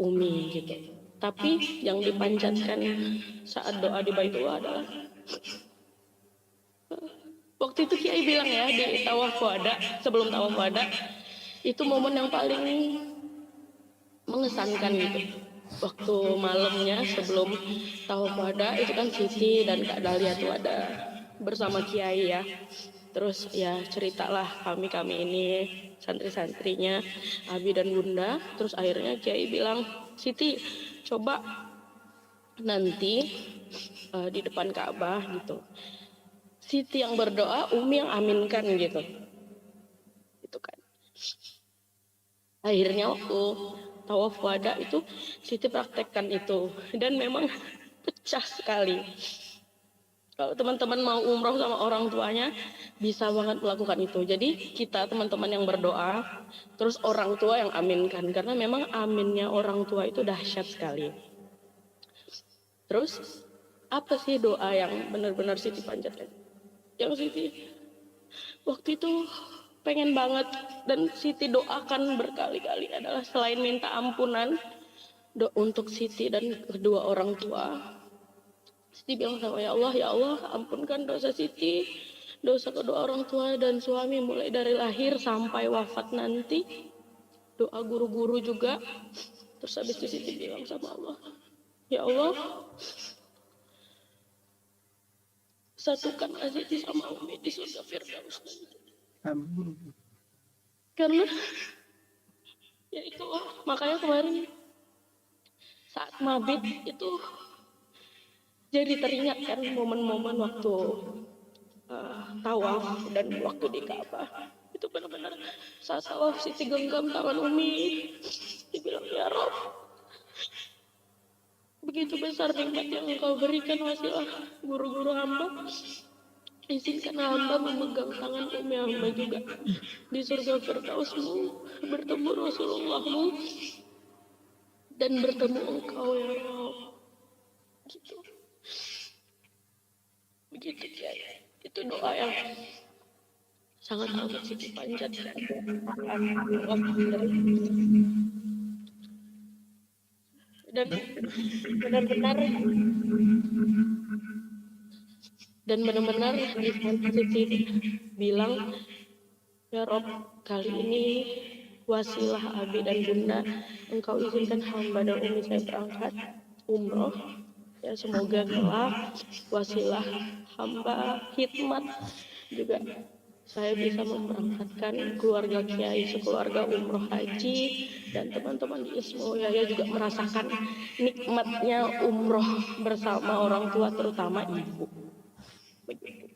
Umi gitu. Tapi yang dipanjatkan saat doa di Baitullah adalah Waktu itu Kiai bilang ya di tawaf wada, sebelum tawaf wada, itu momen yang paling mengesankan gitu. Waktu malamnya sebelum tawaf wada itu kan Siti dan Kak Dahlia tuh ada bersama Kiai ya. Terus ya ceritalah kami ini santri-santrinya Abi dan Bunda. Terus akhirnya Kiai bilang, Siti coba nanti di depan Ka'bah gitu. Siti yang berdoa, Umi yang aminkan gitu. Itu kan. Akhirnya waktu tawaf wada itu Siti praktekkan itu dan memang pecah sekali. Kalau teman-teman mau umroh sama orang tuanya bisa banget melakukan itu. Jadi kita teman-teman yang berdoa, terus orang tua yang aminkan karena memang aminnya orang tua itu dahsyat sekali. Terus apa sih doa yang benar-benar Siti panjatkan? Yang Siti waktu itu pengen banget dan Siti doakan berkali-kali adalah selain minta ampunan untuk Siti dan kedua orang tua, Siti bilang sama ya Allah ampunkan dosa Siti, dosa kedua orang tua dan suami mulai dari lahir sampai wafat nanti, doa guru-guru juga. Terus habis itu Siti bilang sama Allah, ya Allah satukan Siti sama Umi di surga Firdaus nanti. Karena ya itu makanya kemarin saat mabit itu jadi teringat kan momen-momen waktu tawaf dan waktu di Ka'bah itu benar-benar saat tawaf Siti genggam tangan Umi dibilang ya Rob begitu besar nikmat yang engkau berikan wasilah guru-guru hamba, izinkan hamba memegang tangan Umi hamba juga di surga Firdausmu, bertemu Rasulullahmu dan bertemu engkau ya Rob. Gitu. Begitu Kiai. Itu doa yang sangat amat Siti panjatkan. Dan benar-benar di Siti bilang ya Rob kali ini wasilah Abi dan Bunda engkau izinkan hamba dan Umi saya berangkat umroh ya semoga kelak wasilah hamba hikmat juga saya bisa memberangkatkan keluarga Kiai sekeluarga umroh haji dan teman-teman di Ismo ya juga merasakan nikmatnya umroh bersama orang tua terutama ibu. Begitu.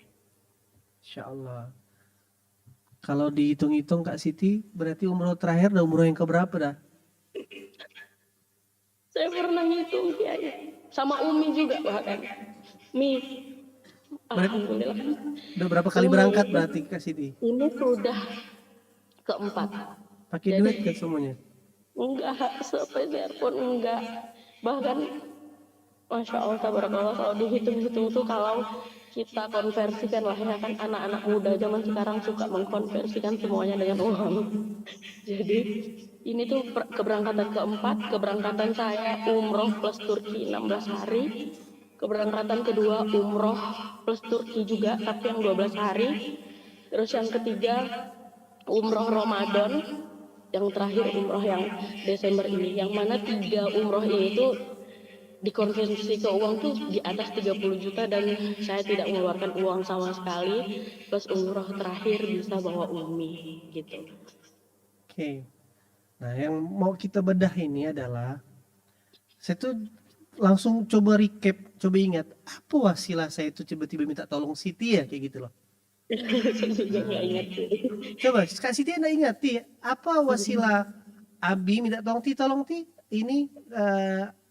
Insya Allah. Kalau dihitung-hitung Kak Siti, berarti umroh terakhir dan umroh yang keberapa dah? Saya pernah ngitung Kiai, sama Umi juga bahkan. Alhamdulillah. Udah berapa kali berangkat berarti Kak Siti? Ini sudah keempat. Pakai duit kan semuanya? Enggak, sepeser pun enggak. Bahkan, Masya Allah, tabarakallah, kalau dihitung-hitung tuh kalau kita konversikan lah ya kan anak-anak muda zaman sekarang suka mengkonversikan semuanya dengan uang. Jadi ini tuh keberangkatan keempat, keberangkatan saya umroh plus Turki 16 hari, keberangkatan kedua umroh plus Turki juga tapi yang 12 hari, terus yang ketiga umroh Ramadan, yang terakhir umroh yang Desember ini, yang mana 3 umroh ini tuh dikonversi ke uang tuh di atas 30 juta dan saya tidak mengeluarkan uang sama sekali, plus umroh terakhir bisa bawa Umi gitu. Oke. Nah yang mau kita bedah ini adalah saya tuh langsung coba recap, coba ingat apa wasilah saya itu tiba-tiba minta tolong Siti ya kayak gitu loh. Saya juga nggak ingat. Coba Kak Siti anda ingat Ti, apa wasilah Abi minta tolong Ti ini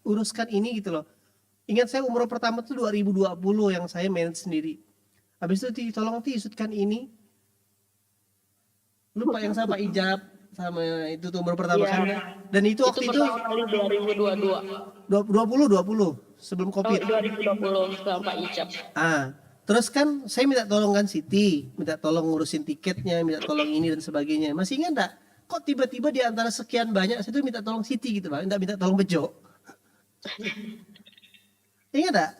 uruskan ini gitu loh. Ingat saya umroh pertama tuh 2020 yang saya manage sendiri. Habis itu Ti tolong Ti isutkan ini. Lupa yang sama ijab sama itu tuh umroh pertama Iya. kan. Dan itu waktu itu pertama kali 2022. 2020 sebelum Covid. 2020 sama Pak Ijab. Terus kan saya minta tolong kan Siti, minta tolong ngurusin tiketnya, minta tolong ini dan sebagainya. Masih ingat enggak? Kok tiba-tiba di antara sekian banyak saya tuh minta tolong Siti gitu Pak, enggak minta tolong Bejo. Ingat enggak?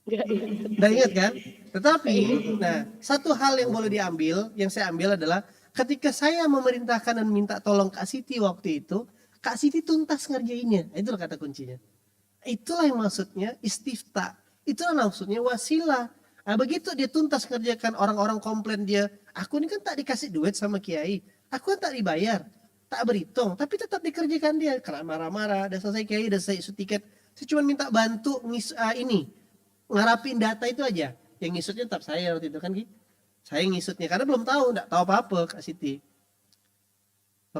Nggak ingat. Nggak ingat kan? Tetapi, nah satu hal yang boleh diambil, yang saya ambil adalah ketika saya memerintahkan dan minta tolong Kak Siti waktu itu, Kak Siti tuntas ngerjainnya. Itulah kata kuncinya. Itulah yang maksudnya istifta. Itulah maksudnya wasilah. Nah, begitu dia tuntas ngerjakan, orang-orang komplain dia, aku ini kan tak dikasih duit sama Kiai, aku kan tak dibayar, tak berhitung, tapi tetap dikerjakan dia. Karena marah-marah, udah selesai Kiai, udah selesai isu tiket, saya cuma minta bantu ini ngarapin data itu aja. Yang ngisutnya tetap saya waktu itu kan, Ki. Saya ngisutnya karena belum tahu, enggak tahu apa-apa Kak Siti.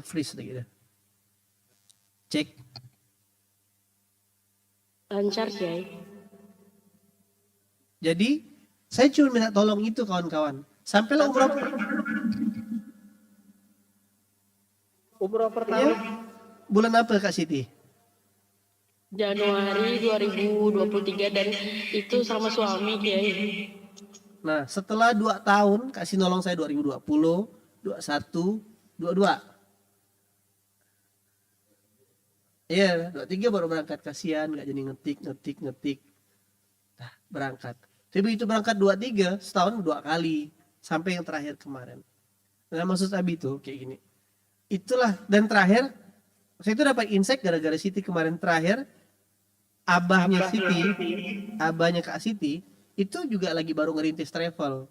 Freeze lagi dah. Cek. Lancar Kiai. Jadi saya cuma minta tolong itu kawan-kawan. Sampailah umroh pertama bulan apa Kak Siti? Januari 2023 dan itu sama suami Kiai. Nah, setelah 2 tahun kasih nolong saya 2020, 21, 22. Iya, 23 baru berangkat, kasihan nggak jadi ngetik. Nah, berangkat. Tapi begitu berangkat 23, setahun 2 kali sampai yang terakhir kemarin. Nah, maksud Abi itu kayak gini. Itulah, dan terakhir saya itu dapat insight gara-gara Siti kemarin terakhir, abahnya Kak Siti itu juga lagi baru ngerintis travel.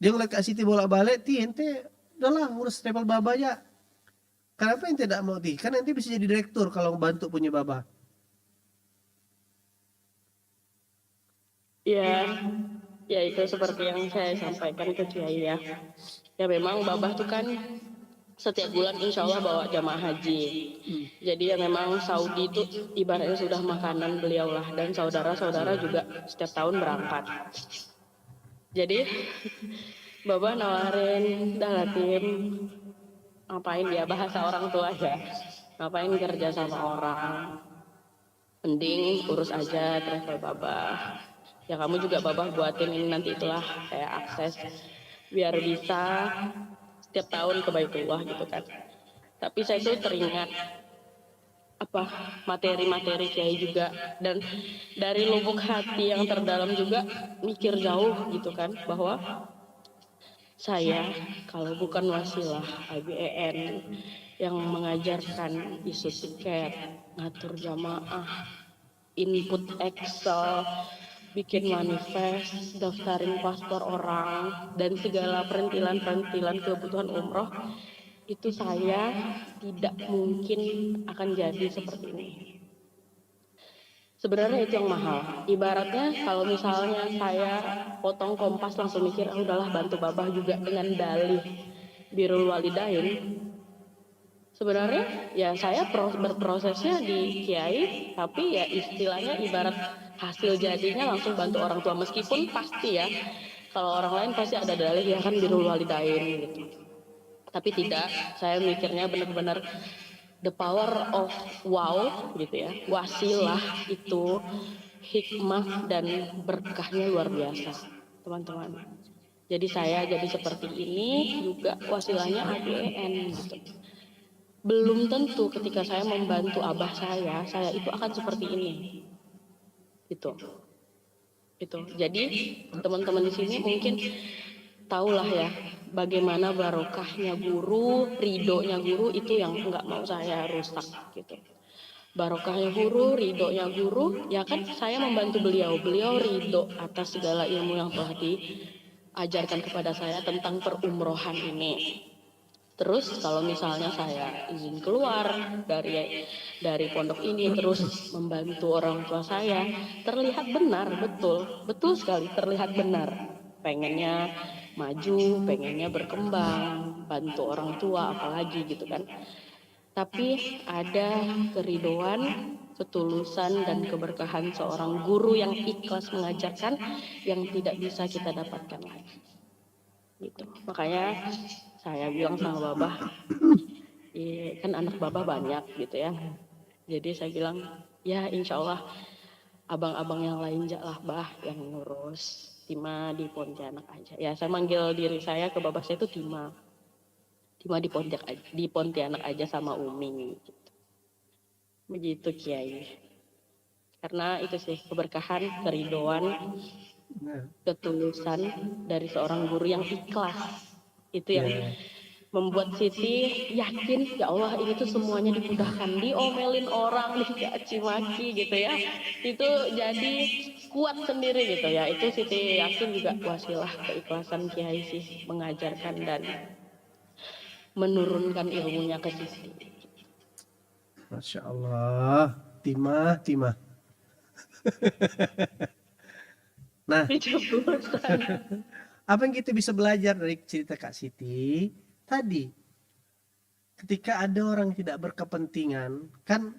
Dia ngeliat Kak Siti bolak-balik, ente udahlah ngurus travel baba aja. Kenapa ente tidak mau kan ente bisa jadi direktur kalau bantu punya baba. Ya itu seperti yang saya sampaikan ke Kiai ya. Ya memang babah tuh kan setiap bulan insya Allah bawa jamaah haji. Jadi ya memang Saudi itu ibaratnya sudah makanan beliau lah, dan saudara-saudara juga setiap tahun berangkat. Jadi babah nawarin, dah Latim, ngapain dia bahasa orang tua ya, ngapain kerja sama orang, mending urus aja travel babah. Ya kamu juga babah buatin ini nanti itulah kayak akses biar bisa setiap tahun ke Baitullah gitu kan. Tapi saya tuh teringat materi-materi Kiai juga, dan dari lubuk hati yang terdalam juga mikir jauh gitu kan, bahwa saya kalau bukan wasilah IBEN yang mengajarkan isu tiket, ngatur jamaah, input Excel, bikin manifest, daftarin paspor orang, dan segala perintilan-perintilan kebutuhan umroh, itu saya tidak mungkin akan jadi seperti ini. Sebenarnya itu yang mahal. Ibaratnya kalau misalnya saya potong Kompas langsung mikir, udahlah bantu babah juga dengan dalih birrul walidain. Sebenarnya ya saya berprosesnya di Kiai, tapi ya istilahnya ibarat hasil jadinya langsung bantu orang tua, meskipun pasti ya kalau orang lain pasti ada dalih ya kan birrul walidain gitu. Tapi tidak, saya mikirnya benar-benar the power of wow gitu ya, wasilah itu hikmah dan berkahnya luar biasa teman-teman. Jadi saya jadi seperti ini juga wasilahnya ABN gitu. Belum tentu ketika saya membantu abah saya itu akan seperti ini. Itu. Jadi teman-teman di sini mungkin tahulah ya bagaimana barokahnya guru, ridhonya guru itu yang nggak mau saya rusak gitu. Barokahnya guru, ridhonya guru, ya kan saya membantu beliau ridho atas segala ilmu yang telah diajarkan kepada saya tentang perumrohan ini. Terus kalau misalnya saya izin keluar dari pondok ini terus membantu orang tua saya, terlihat benar, betul sekali terlihat benar. Pengennya maju, pengennya berkembang, bantu orang tua apalagi gitu kan. Tapi ada keridoan, ketulusan dan keberkahan seorang guru yang ikhlas mengajarkan yang tidak bisa kita dapatkan lagi. Gitu. Makanya saya bilang sama babah, kan anak babah banyak gitu ya. Jadi saya bilang, ya insya Allah abang-abang yang lain lah bah yang ngurus. Tima di Pontianak aja. Ya saya manggil diri saya ke babah saya itu Tima. Tima di Pontianak aja sama Umi. Gitu. Begitu Kiai. Karena itu sih keberkahan, keridoan Nah, ketulusan dari seorang guru yang ikhlas. Itu yang ya. membuat Siti yakin, ya Allah ini tuh semuanya dimudahkan, diomelin orang, dicaci maki gitu ya, itu jadi kuat sendiri gitu ya. Itu Siti yakin juga wasilah keikhlasan Kiai sih mengajarkan dan menurunkan ilmunya ke Siti. Masya Allah, timah. Nah, Pencoblosan. apa yang kita bisa belajar dari cerita Kak Siti tadi? Ketika ada orang yang tidak berkepentingan, kan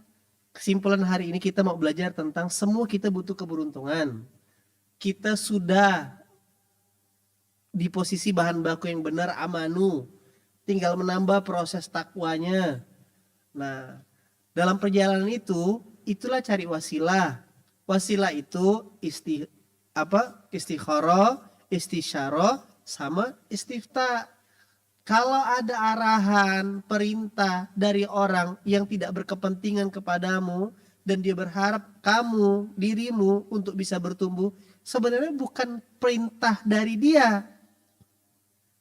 kesimpulan hari ini kita mau belajar tentang semua kita butuh keberuntungan. Kita sudah di posisi bahan baku yang benar amanu, tinggal menambah proses takwanya. Nah, dalam perjalanan itu, itulah cari wasilah. Wasilah itu istikharah, istisyarah, sama istifta. Kalau ada arahan, perintah dari orang yang tidak berkepentingan kepadamu dan dia berharap dirimu untuk bisa bertumbuh, sebenarnya bukan perintah dari dia.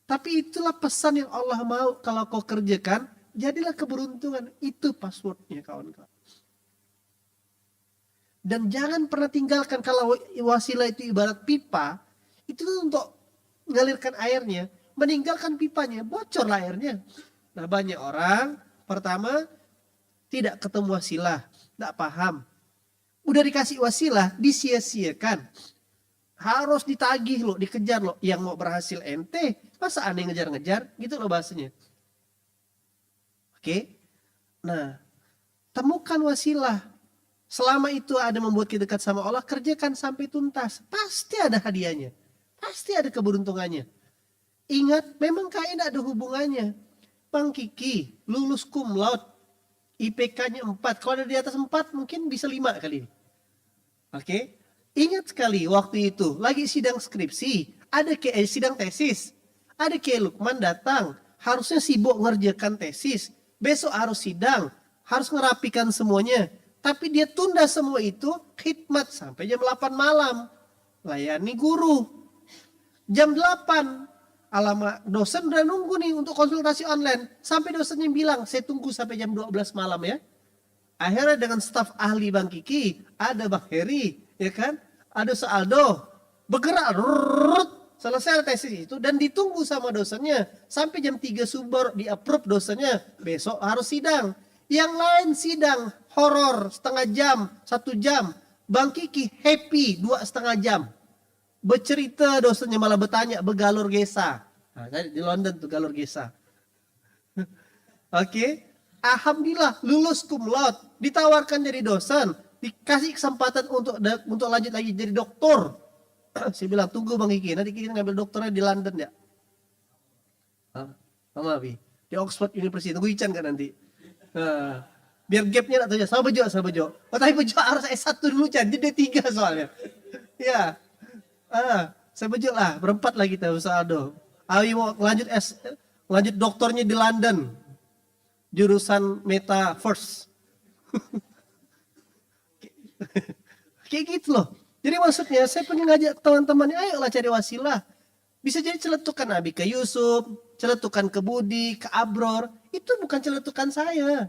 Tapi itulah pesan yang Allah mau kalau kau kerjakan, jadilah keberuntungan. Itu passwordnya kawan-kawan. Dan jangan pernah tinggalkan kalau wasilah itu ibarat pipa, itu untuk mengalirkan airnya. Meninggalkan pipanya, bocor lah airnya. Nah banyak orang, pertama tidak ketemu wasilah, tidak paham. Udah dikasih wasilah, disia-siakan. Harus ditagih loh, dikejar loh. Yang mau berhasil ente, masa aneh ngejar-ngejar, gitu loh bahasanya. Oke, nah temukan wasilah. Selama itu ada membuat kita dekat sama Allah, kerjakan sampai tuntas. Pasti ada hadiahnya. Pasti ada keberuntungannya. Ingat, memang kayaknya tidak ada hubungannya. Bang Kiki, lulus cum laude, IPK-nya 4. Kalau ada di atas 4, mungkin bisa 5 kali. Oke? Ingat sekali, waktu itu, lagi sidang skripsi, ada sidang tesis. Ada kayak Lukman datang, harusnya sibuk ngerjakan tesis. Besok harus sidang, harus ngerapikan semuanya. Tapi dia tunda semua itu, khidmat sampai jam 8 malam. Layani guru. Jam 8, alamak dosen udah nunggu nih untuk konsultasi online. Sampai dosennya bilang, saya tunggu sampai jam 12 malam ya. Akhirnya dengan staf ahli Bang Kiki, ada Bang Heri, ya kan? Ada Saaldo, bergerak, selesai tesis itu dan ditunggu sama dosennya. Sampai jam 3 subuh di-approve dosennya, besok harus sidang. Yang lain sidang, horor, setengah jam, 1 jam. Bang Kiki happy, 2,5 jam. Bercerita dosennya malah bertanya begalur gesa. Nah, di London tuh galur gesa. Oke. Alhamdulillah lulus cum laude, ditawarkan jadi dosen, dikasih kesempatan untuk lanjut lagi jadi doktor. Saya bilang tunggu Bang Kiki, nanti kita ngambil dokternya di London ya. Sama Abi. Di Oxford University, tunggu Ican kan nanti. Biar gapnya tak tahu sama Bejo. Oh tapi Bejo harus S1 dulu Chan, jadi D3 soalnya. Ya. Saya Bejo lah, berempat lah kita Saldo. Abi mau lanjut doktornya di London. Jurusan Metaverse. Kayak gitu loh. Jadi maksudnya saya pengen ngajak teman-teman, ayolah cari wasilah. Bisa jadi celetukan Nabi ke Yusuf, celetukan ke Budi, ke Abror. Itu bukan celetukan saya.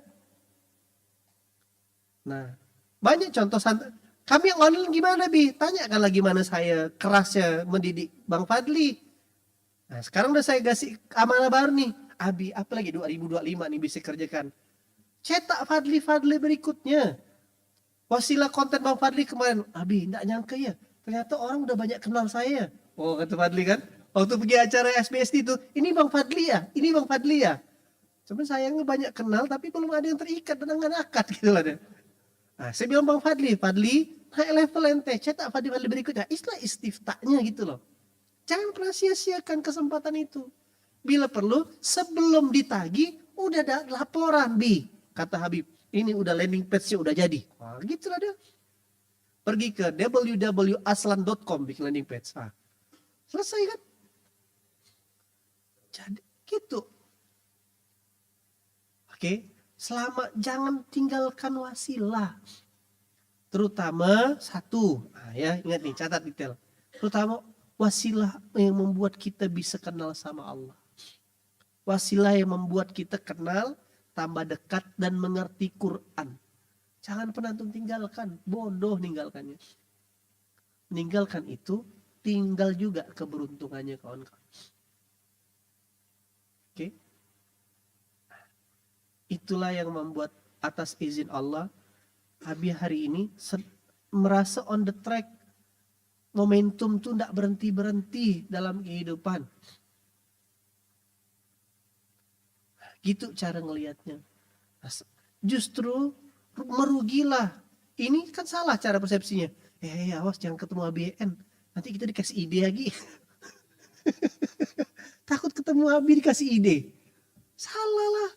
Nah, banyak contoh kami yang online gimana Bi? Tanyakanlah gimana saya kerasnya mendidik Bang Fadli. Nah, sekarang udah saya kasih amanah baru nih. Abi, apalagi 2025 nih bisa kerjakan. Cetak Fadli berikutnya. Wasilah konten Bang Fadli kemarin. Abi, enggak nyangka ya. Ternyata orang udah banyak kenal saya. Oh, kata Fadli kan. Waktu pergi acara SBSD itu, ini Bang Fadli ya? Ini Bang Fadli ya? Cuma sayangnya banyak kenal, tapi belum ada yang terikat dan akad gitu lah. Nah, saya bilang Bang Fadli, naik level ente, cetak Fadli berikutnya. Istilah istiftahnya gitu loh. Jangan pernah sia-siakan kesempatan itu. Bila perlu, sebelum ditagi, udah ada laporan, Bi. Kata Habib, ini udah landing page-nya udah jadi. Wah, gitu lah dia. Pergi ke www.aslan.com bikin landing page. Selesai kan? Jadi gitu. Oke, jangan tinggalkan wasilah. Terutama satu, ya ingat nih, catat detail. Terutama wasilah yang membuat kita bisa kenal sama Allah. Wasilah yang membuat kita kenal, tambah dekat dan mengerti Quran. Jangan pernah antum tinggalkan, bodoh ninggalkannya. Meninggalkan itu tinggal juga keberuntungannya kawan-kawan. Oke. Itulah yang membuat atas izin Allah Abi hari ini merasa on the track. Momentum tuh tidak berhenti-berhenti dalam kehidupan. Gitu cara ngelihatnya. Justru merugilah. Ini kan salah cara persepsinya. Awas jangan ketemu ABN. Nanti kita dikasih ide lagi. Takut ketemu Abi dikasih ide. Salah lah.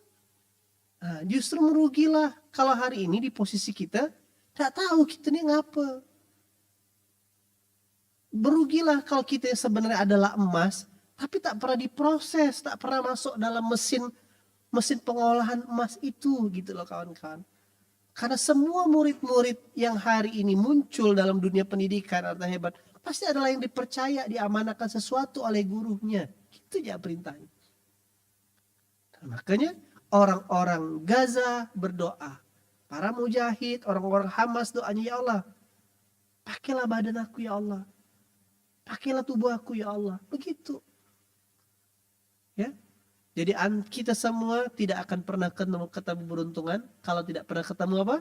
Nah, justru merugilah. Kalau hari ini di posisi kita, tak tahu kita ini ngapa. Berugilah kalau kita yang sebenarnya adalah emas, tapi tak pernah diproses, tak pernah masuk dalam mesin pengolahan emas itu gitu loh kawan-kawan. Karena semua murid-murid yang hari ini muncul dalam dunia pendidikan atau hebat, pasti adalah yang dipercaya, diamanahkan sesuatu oleh gurunya. Itu ya perintahnya. Nah, makanya orang-orang Gaza berdoa. Para mujahid, orang-orang Hamas doanya, ya Allah, pakailah badan aku ya Allah. Pakailah tubuh aku ya Allah. Begitu. Ya. Jadi kita semua tidak akan pernah ketemu beruntungan kalau tidak pernah ketemu apa?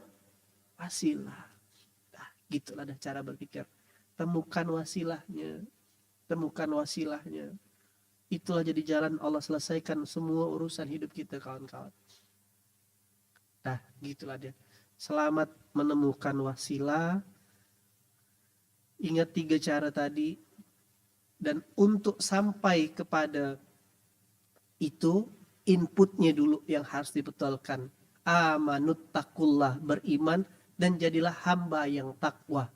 Wasilah. Nah, gitulah dah cara berpikir. Temukan wasilahnya. Temukan wasilahnya. Itulah jadi jalan Allah selesaikan semua urusan hidup kita kawan-kawan. Nah, gitulah dia. Selamat menemukan wasilah. Ingat 3 cara tadi. Dan untuk sampai kepada itu, inputnya dulu yang harus dibetulkan. Amanut takullah, beriman dan jadilah hamba yang takwa.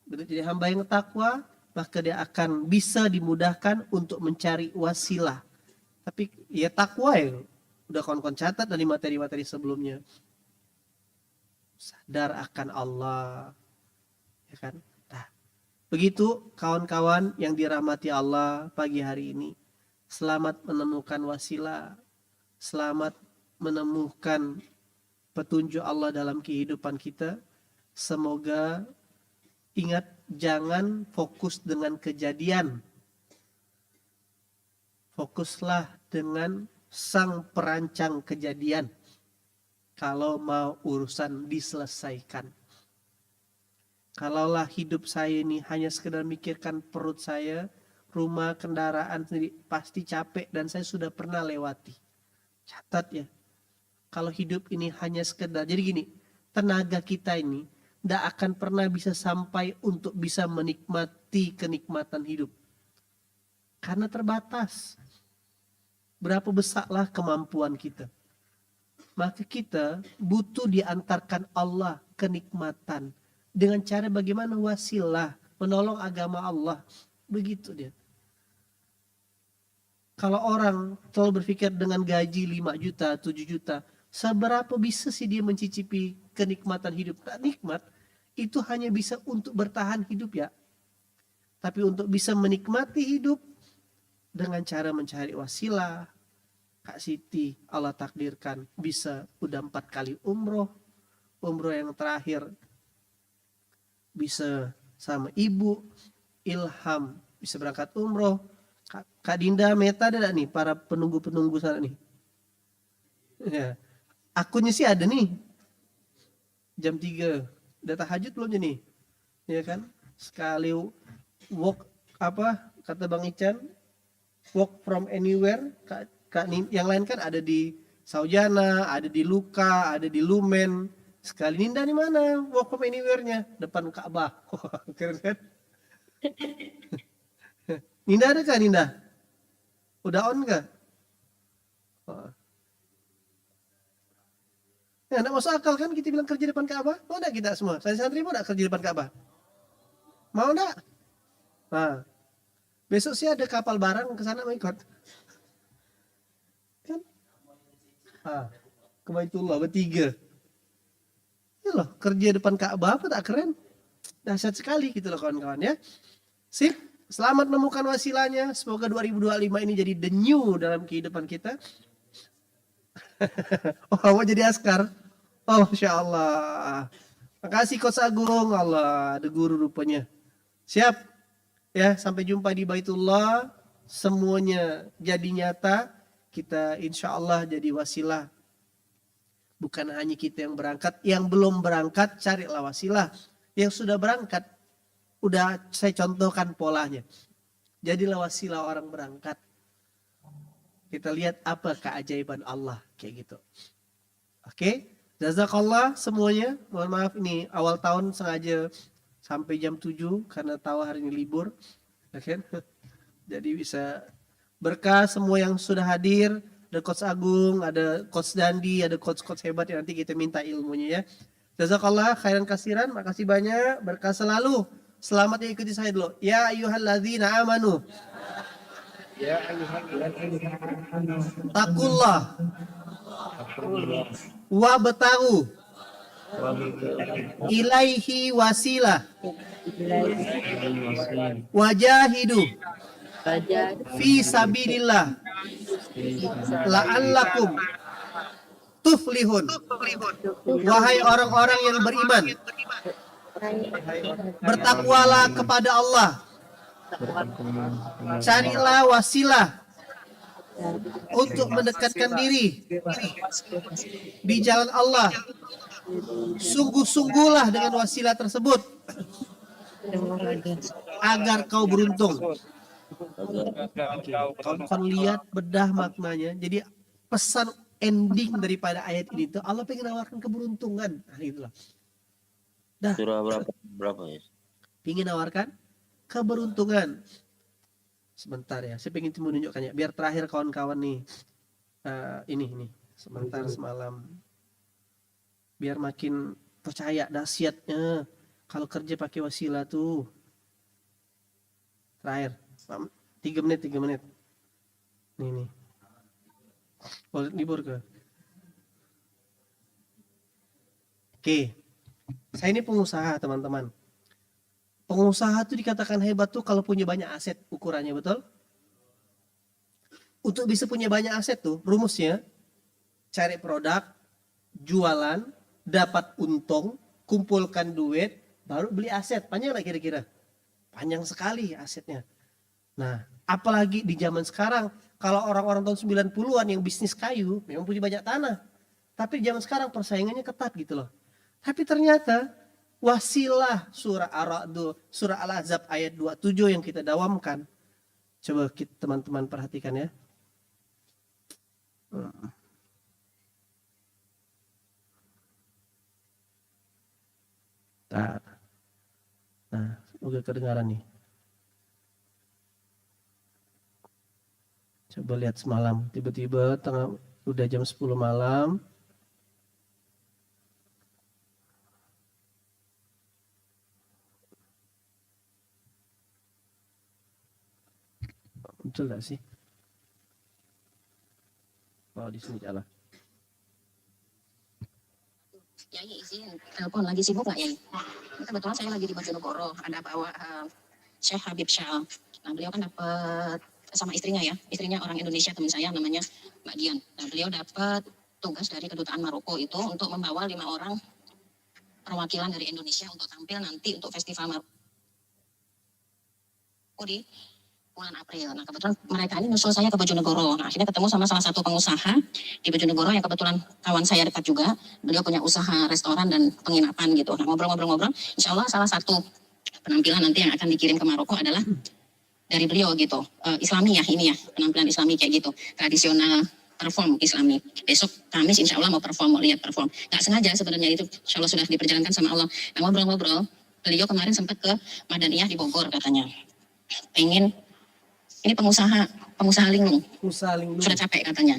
Begitu jadi hamba yang takwa, maka dia akan bisa dimudahkan untuk mencari wasilah. Tapi ya takwa ya, udah kawan-kawan catat dari materi-materi sebelumnya. Sadar akan Allah, ya kan? Begitu kawan-kawan yang dirahmati Allah pagi hari ini. Selamat menemukan wasilah. Selamat menemukan petunjuk Allah dalam kehidupan kita. Semoga ingat jangan fokus dengan kejadian. Fokuslah dengan sang perancang kejadian. Kalau mau urusan diselesaikan. Kalaulah hidup saya ini hanya sekedar mikirkan perut saya, rumah, kendaraan sendiri, pasti capek dan saya sudah pernah lewati. Catat ya. Kalau hidup ini hanya sekedar, jadi gini, tenaga kita ini tidak akan pernah bisa sampai untuk bisa menikmati kenikmatan hidup. Karena terbatas. Berapa besarlah kemampuan kita. Maka kita butuh diantarkan Allah kenikmatan. Dengan cara bagaimana wasilah menolong agama Allah. Begitu dia. Kalau orang selalu berpikir dengan gaji 5 juta, 7 juta. Seberapa bisa sih dia mencicipi kenikmatan hidup? Tak nikmat. Itu hanya bisa untuk bertahan hidup ya. Tapi untuk bisa menikmati hidup. Dengan cara mencari wasilah. Kak Siti Allah takdirkan bisa udah 4 kali umroh. Umroh yang terakhir bisa sama ibu, Ilham bisa berangkat umroh. Kak Dinda Meta ada nih para penunggu-penunggu sana nih. Ya. Akunnya sih ada nih. Jam 3. Udah tahajud belum nih? Ya kan? Sekali walk apa kata Bang Ican? Walk from anywhere. Yang lain kan ada di Saujana, ada di Luka, ada di Lumen. Sekali Ninda di mana? Walk from anywhere-nya depan Ka'bah. Keren kan? Ninda ada kah Ninda? Udah on kah? Ya, enggak masuk akal kan kita bilang kerja depan Ka'bah? Mau enggak kita semua? Santri mau enggak kerja depan Ka'bah? Mau enggak? Nah, besok sih ada kapal barang ke sana mau ikut. Kan? Ke Baitullah bertiga. Ya loh, kerja depan Ka'bah apa tak keren? Dahsyat sekali gitu loh kawan-kawan ya. Sip, selamat menemukan wasilahnya. Semoga 2025 ini jadi the new dalam kehidupan kita. Oh, mau jadi askar. Oh, Masya Allah. Makasih Coach Agung. Allah, ada guru rupanya. Siap. Ya, sampai jumpa di Baitullah. Semuanya jadi nyata. Kita insya Allah jadi wasilah. Bukan hanya kita yang berangkat. Yang belum berangkat, carilah wasilah. Yang sudah berangkat, udah saya contohkan polanya. Jadilah wasilah orang berangkat. Kita lihat apa keajaiban Allah. Kayak gitu. Oke. Jazakallah semuanya. Mohon maaf ini awal tahun sengaja sampai jam 7 karena tahu hari ini libur. Oke. Jadi bisa berkah semua yang sudah hadir. Ada Coach Agung, ada Coach Dandi, ada coach-coach hebat yang nanti kita minta ilmunya ya. Jazakallah khairan kasiran. Makasih banyak. Berkah selalu. Selamat ya, ikuti saya dulu. Ya ayyuhalladzina amanu. Ya ayyuhalladzina amanu. Takullah. Wabtagu ilaihi wasilah wajahidu fi sabilillah la'allakum tuflihun. Wahai orang-orang yang beriman, bertakwalah kepada Allah, carilah wasilah untuk mendekatkan diri di jalan Allah. Sungguh-sungguhlah dengan wasilah tersebut agar kau beruntung. Kau akan lihat bedah maknanya. Jadi pesan ending daripada ayat ini itu Allah pengen nawarkan keberuntungan. Nah, itulah. Dah. Surah berapa ya? Pengen nawarkan keberuntungan. Sebentar ya, saya pengen menunjukkannya. Biar terakhir kawan-kawan nih. Ini. Sebentar semalam. Biar makin percaya dahsyatnya. Kalau kerja pakai wasilah tuh. Terakhir. 3 menit. Nih. Oh, libur ke? Oke. Saya ini pengusaha teman-teman. Pengusaha tuh dikatakan hebat tuh kalau punya banyak aset ukurannya, betul? Untuk bisa punya banyak aset tuh rumusnya cari produk, jualan, dapat untung, kumpulkan duit, baru beli aset. Panjang lah kira-kira? Panjang sekali asetnya. Nah, apalagi di zaman sekarang, kalau orang-orang tahun 90-an yang bisnis kayu memang punya banyak tanah. Tapi di zaman sekarang persaingannya ketat gitu loh. Tapi ternyata wasilah surah Ar-Ra'd, surah Al-Ahzab ayat 27 yang kita dawamkan. Coba kita teman-teman perhatikan ya. Nah, udah kedengaran nih. Coba lihat semalam, tiba-tiba udah jam 10 malam. Betul gak sih? Oh, di sini jalan. Yai izin, telepon lagi sibuk nggak Yai? Kebetulan saya lagi di Bojonegoro, ada bawa Syekh Habib Syah. Nah beliau kan dapat sama istrinya ya, istrinya orang Indonesia teman saya namanya Mbak Dian. Nah beliau dapat tugas dari kedutaan Maroko itu untuk membawa 5 orang perwakilan dari Indonesia untuk tampil nanti untuk festival Maroko di bulan April. Nah kebetulan mereka ini nyusul saya ke Bojonegoro. Nah akhirnya ketemu sama salah satu pengusaha di Bojonegoro yang kebetulan kawan saya dekat juga. Beliau punya usaha restoran dan penginapan gitu. Nah ngobrol-ngobrol, insya Allah salah satu penampilan nanti yang akan dikirim ke Maroko adalah dari beliau gitu. Islami ya ini ya, penampilan Islami kayak gitu. Tradisional perform Islami. Besok Kamis insya Allah mau perform, mau lihat perform. Gak sengaja sebenarnya itu insya Allah sudah diperjalankan sama Allah. Nah ngobrol-ngobrol, beliau kemarin sempat ke Madaniyah di Bogor katanya. Pengen ini pengusaha linglung. Sudah capek katanya.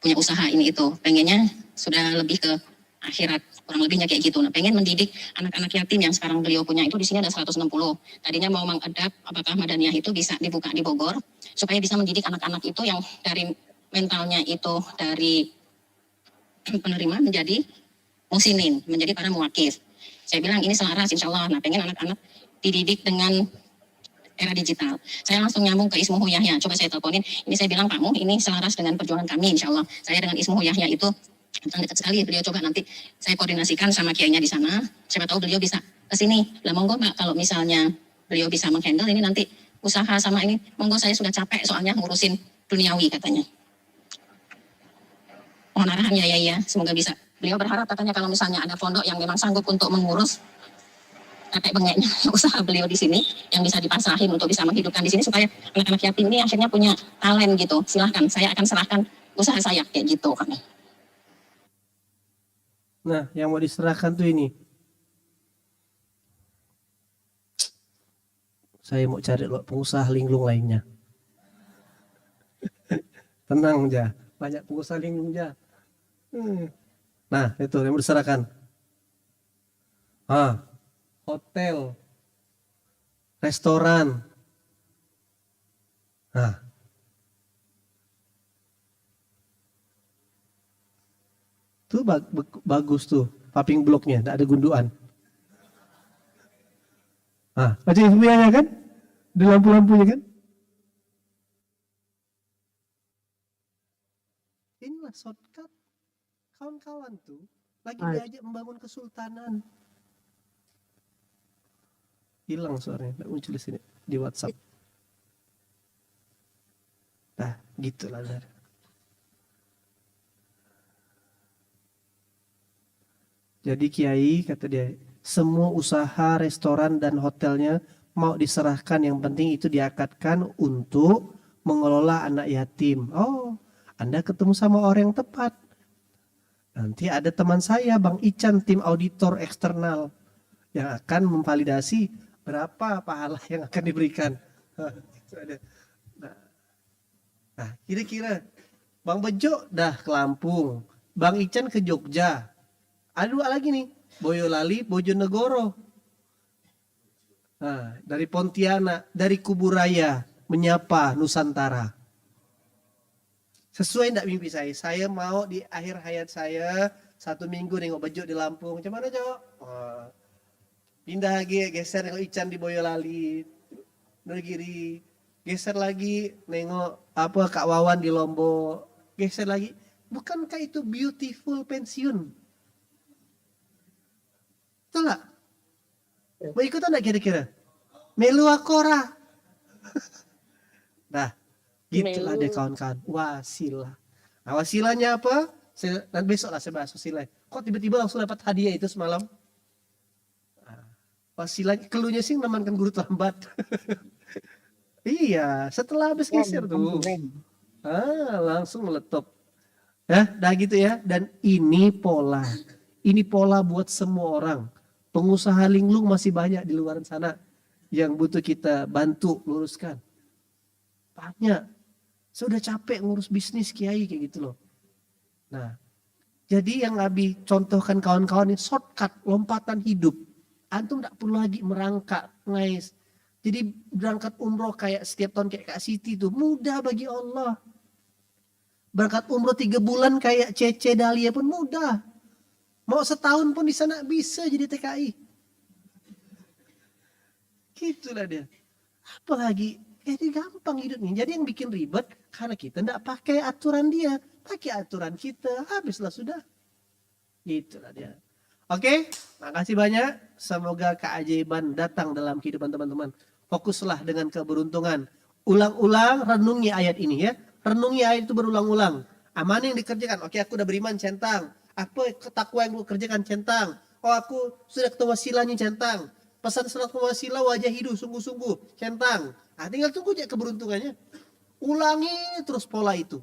Punya usaha ini itu. Pengennya sudah lebih ke akhirat. Kurang lebihnya kayak gitu. Nah, pengen mendidik anak-anak yatim yang sekarang beliau punya itu di sini ada 160. Tadinya mau mengadap apakah Madaniyah itu bisa dibuka di Bogor supaya bisa mendidik anak-anak itu yang dari mentalnya itu dari penerima menjadi musinin, menjadi para muwakif. Saya bilang ini selaras insya Allah. Nah, pengen anak-anak dididik dengan era digital. Saya langsung nyambung ke Ismuhu Yahya. Coba saya teleponin. Ini saya bilang, Pak Mu, ini selaras dengan perjuangan kami, insya Allah. Saya dengan Ismuhu Yahya itu kebetulan dekat sekali. Beliau coba nanti saya koordinasikan sama kiainya di sana. Siapa tahu beliau bisa ke sini. Lah monggo Pak, kalau misalnya beliau bisa menghandle ini nanti usaha sama ini. Monggo, saya sudah capek soalnya ngurusin duniawi katanya. Mohon arahan ya, semoga bisa. Beliau berharap katanya kalau misalnya ada pondok yang memang sanggup untuk mengurus kakek bengeknya usaha beliau di sini yang bisa dipasrahin untuk bisa menghidupkan di sini supaya anak-anak yatim ini akhirnya punya talent gitu. Silahkan, saya akan serahkan usaha saya kayak gitu kan. Nah, yang mau diserahkan tuh ini. Saya mau cari pengusaha linglung lainnya. Tenang aja, banyak pengusaha linglung aja. Nah, itu yang mau diserahkan. Hotel, restoran. Nah, tuh bagus tuh, paping bloknya, tidak ada gunduan. Baca ilmiahnya kan? Di lampu-lampunya kan? Inilah shortcut. Kawan-kawan tuh lagi diajak membangun kesultanan. Hilang suaranya, tidak muncul di sini di WhatsApp. Nah, gitulah. Jadi Kiai kata dia, semua usaha restoran dan hotelnya mau diserahkan, yang penting itu diakadkan untuk mengelola anak yatim. Oh, Anda ketemu sama orang yang tepat. Nanti ada teman saya, Bang Ican, tim auditor eksternal yang akan memvalidasi berapa pahala yang akan diberikan. Nah, kira-kira Bang Bejo dah ke Lampung, Bang Ican ke Jogja. Ada dua lagi nih, Boyolali, Bojonegoro. Nah, dari Pontianak, dari Kuburaya, menyapa Nusantara. Sesuai enggak mimpi saya? Saya mau di akhir hayat saya 1 minggu nengok Bejo di Lampung. Macam mana, Cok? Pindah lagi, geser nengok Ican di Boyolali, Negeri. Geser lagi nengok Kak Wawan di Lombok. Geser lagi. Bukankah itu beautiful pensiun? Betul nggak? Mau ikutan nggak kira-kira? Melu akora. Nah, gitulah deh kawan-kawan. Wasilah. Nah, wasilahnya apa? Dan besok lah saya bahas wasilah. Kok tiba-tiba langsung dapat hadiah itu semalam? Nah, wasilahnya, keluhnya sih menemankan guru terlambat. Iya, setelah habis geser tuh. Langsung meletup. Ya, dah gitu ya. Dan ini pola. Ini pola buat semua orang. Pengusaha linglung masih banyak di luar sana yang butuh kita bantu luruskan. Banyak. Saya udah capek ngurus bisnis Kiai kayak gitu loh. Nah, jadi yang Abi contohkan kawan-kawan ini shortcut, lompatan hidup. Antum tidak perlu lagi merangkak, guys. Jadi berangkat umroh kayak setiap tahun kayak Kak Siti itu mudah bagi Allah. Berangkat umroh 3 bulan kayak Cece Dahlia pun mudah. Mau setahun pun di sana bisa jadi TKI. Gitulah dia. Apalagi jadi gampang hidupnya. Jadi yang bikin ribet karena kita tidak pakai aturan dia, pakai aturan kita, habislah sudah. Gitulah dia. Oke, makasih banyak. Semoga keajaiban datang dalam kehidupan teman-teman. Fokuslah dengan keberuntungan. Ulang-ulang renungi ayat ini ya. Renungi ayat itu berulang-ulang. Aman yang dikerjakan. Oke, aku udah beriman centang. Apa takwa yang gue kerjakan centang. Oh, aku sudah ketemu wasilahnya centang. Pesan surat wasilah wajah hidup sungguh-sungguh centang. Nah, tinggal tunggu aja keberuntungannya. Ulangi terus pola itu.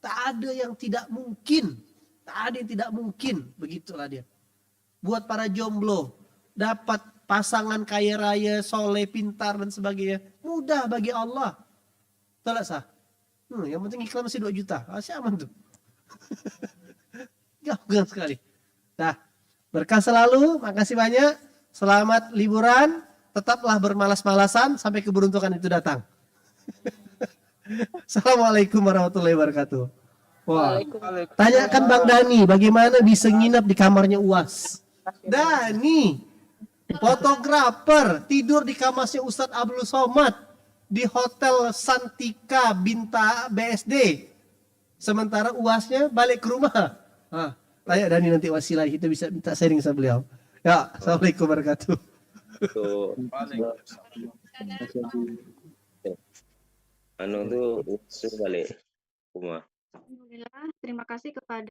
Tak ada yang tidak mungkin. Tak ada yang tidak mungkin. Begitulah dia. Buat para jomblo, dapat pasangan kaya raya, soleh, pintar dan sebagainya. Mudah bagi Allah. Betul tak sah? Yang penting iklan masih 2 juta. Masih aman tuh. Gampang sekali. Nah, berkah selalu. Makasih banyak. Selamat liburan. Tetaplah bermalas-malasan sampai keberuntungan itu datang. Assalamualaikum warahmatullahi wabarakatuh. Wah, tanyakan Bang Dani bagaimana bisa nginap di kamarnya UAS. Dani, Fotografer tidur di kamasnya Ustadz Abdul Somad di Hotel Santika Binta BSD. Sementara UASnya balik ke rumah. Tanya Dani nanti wasilah, kita bisa minta sharing sama beliau. Ya, assalamualaikum warahmatullahi wabarakatuh. Anu tuh balik rumah. Alhamdulillah, terima kasih kepada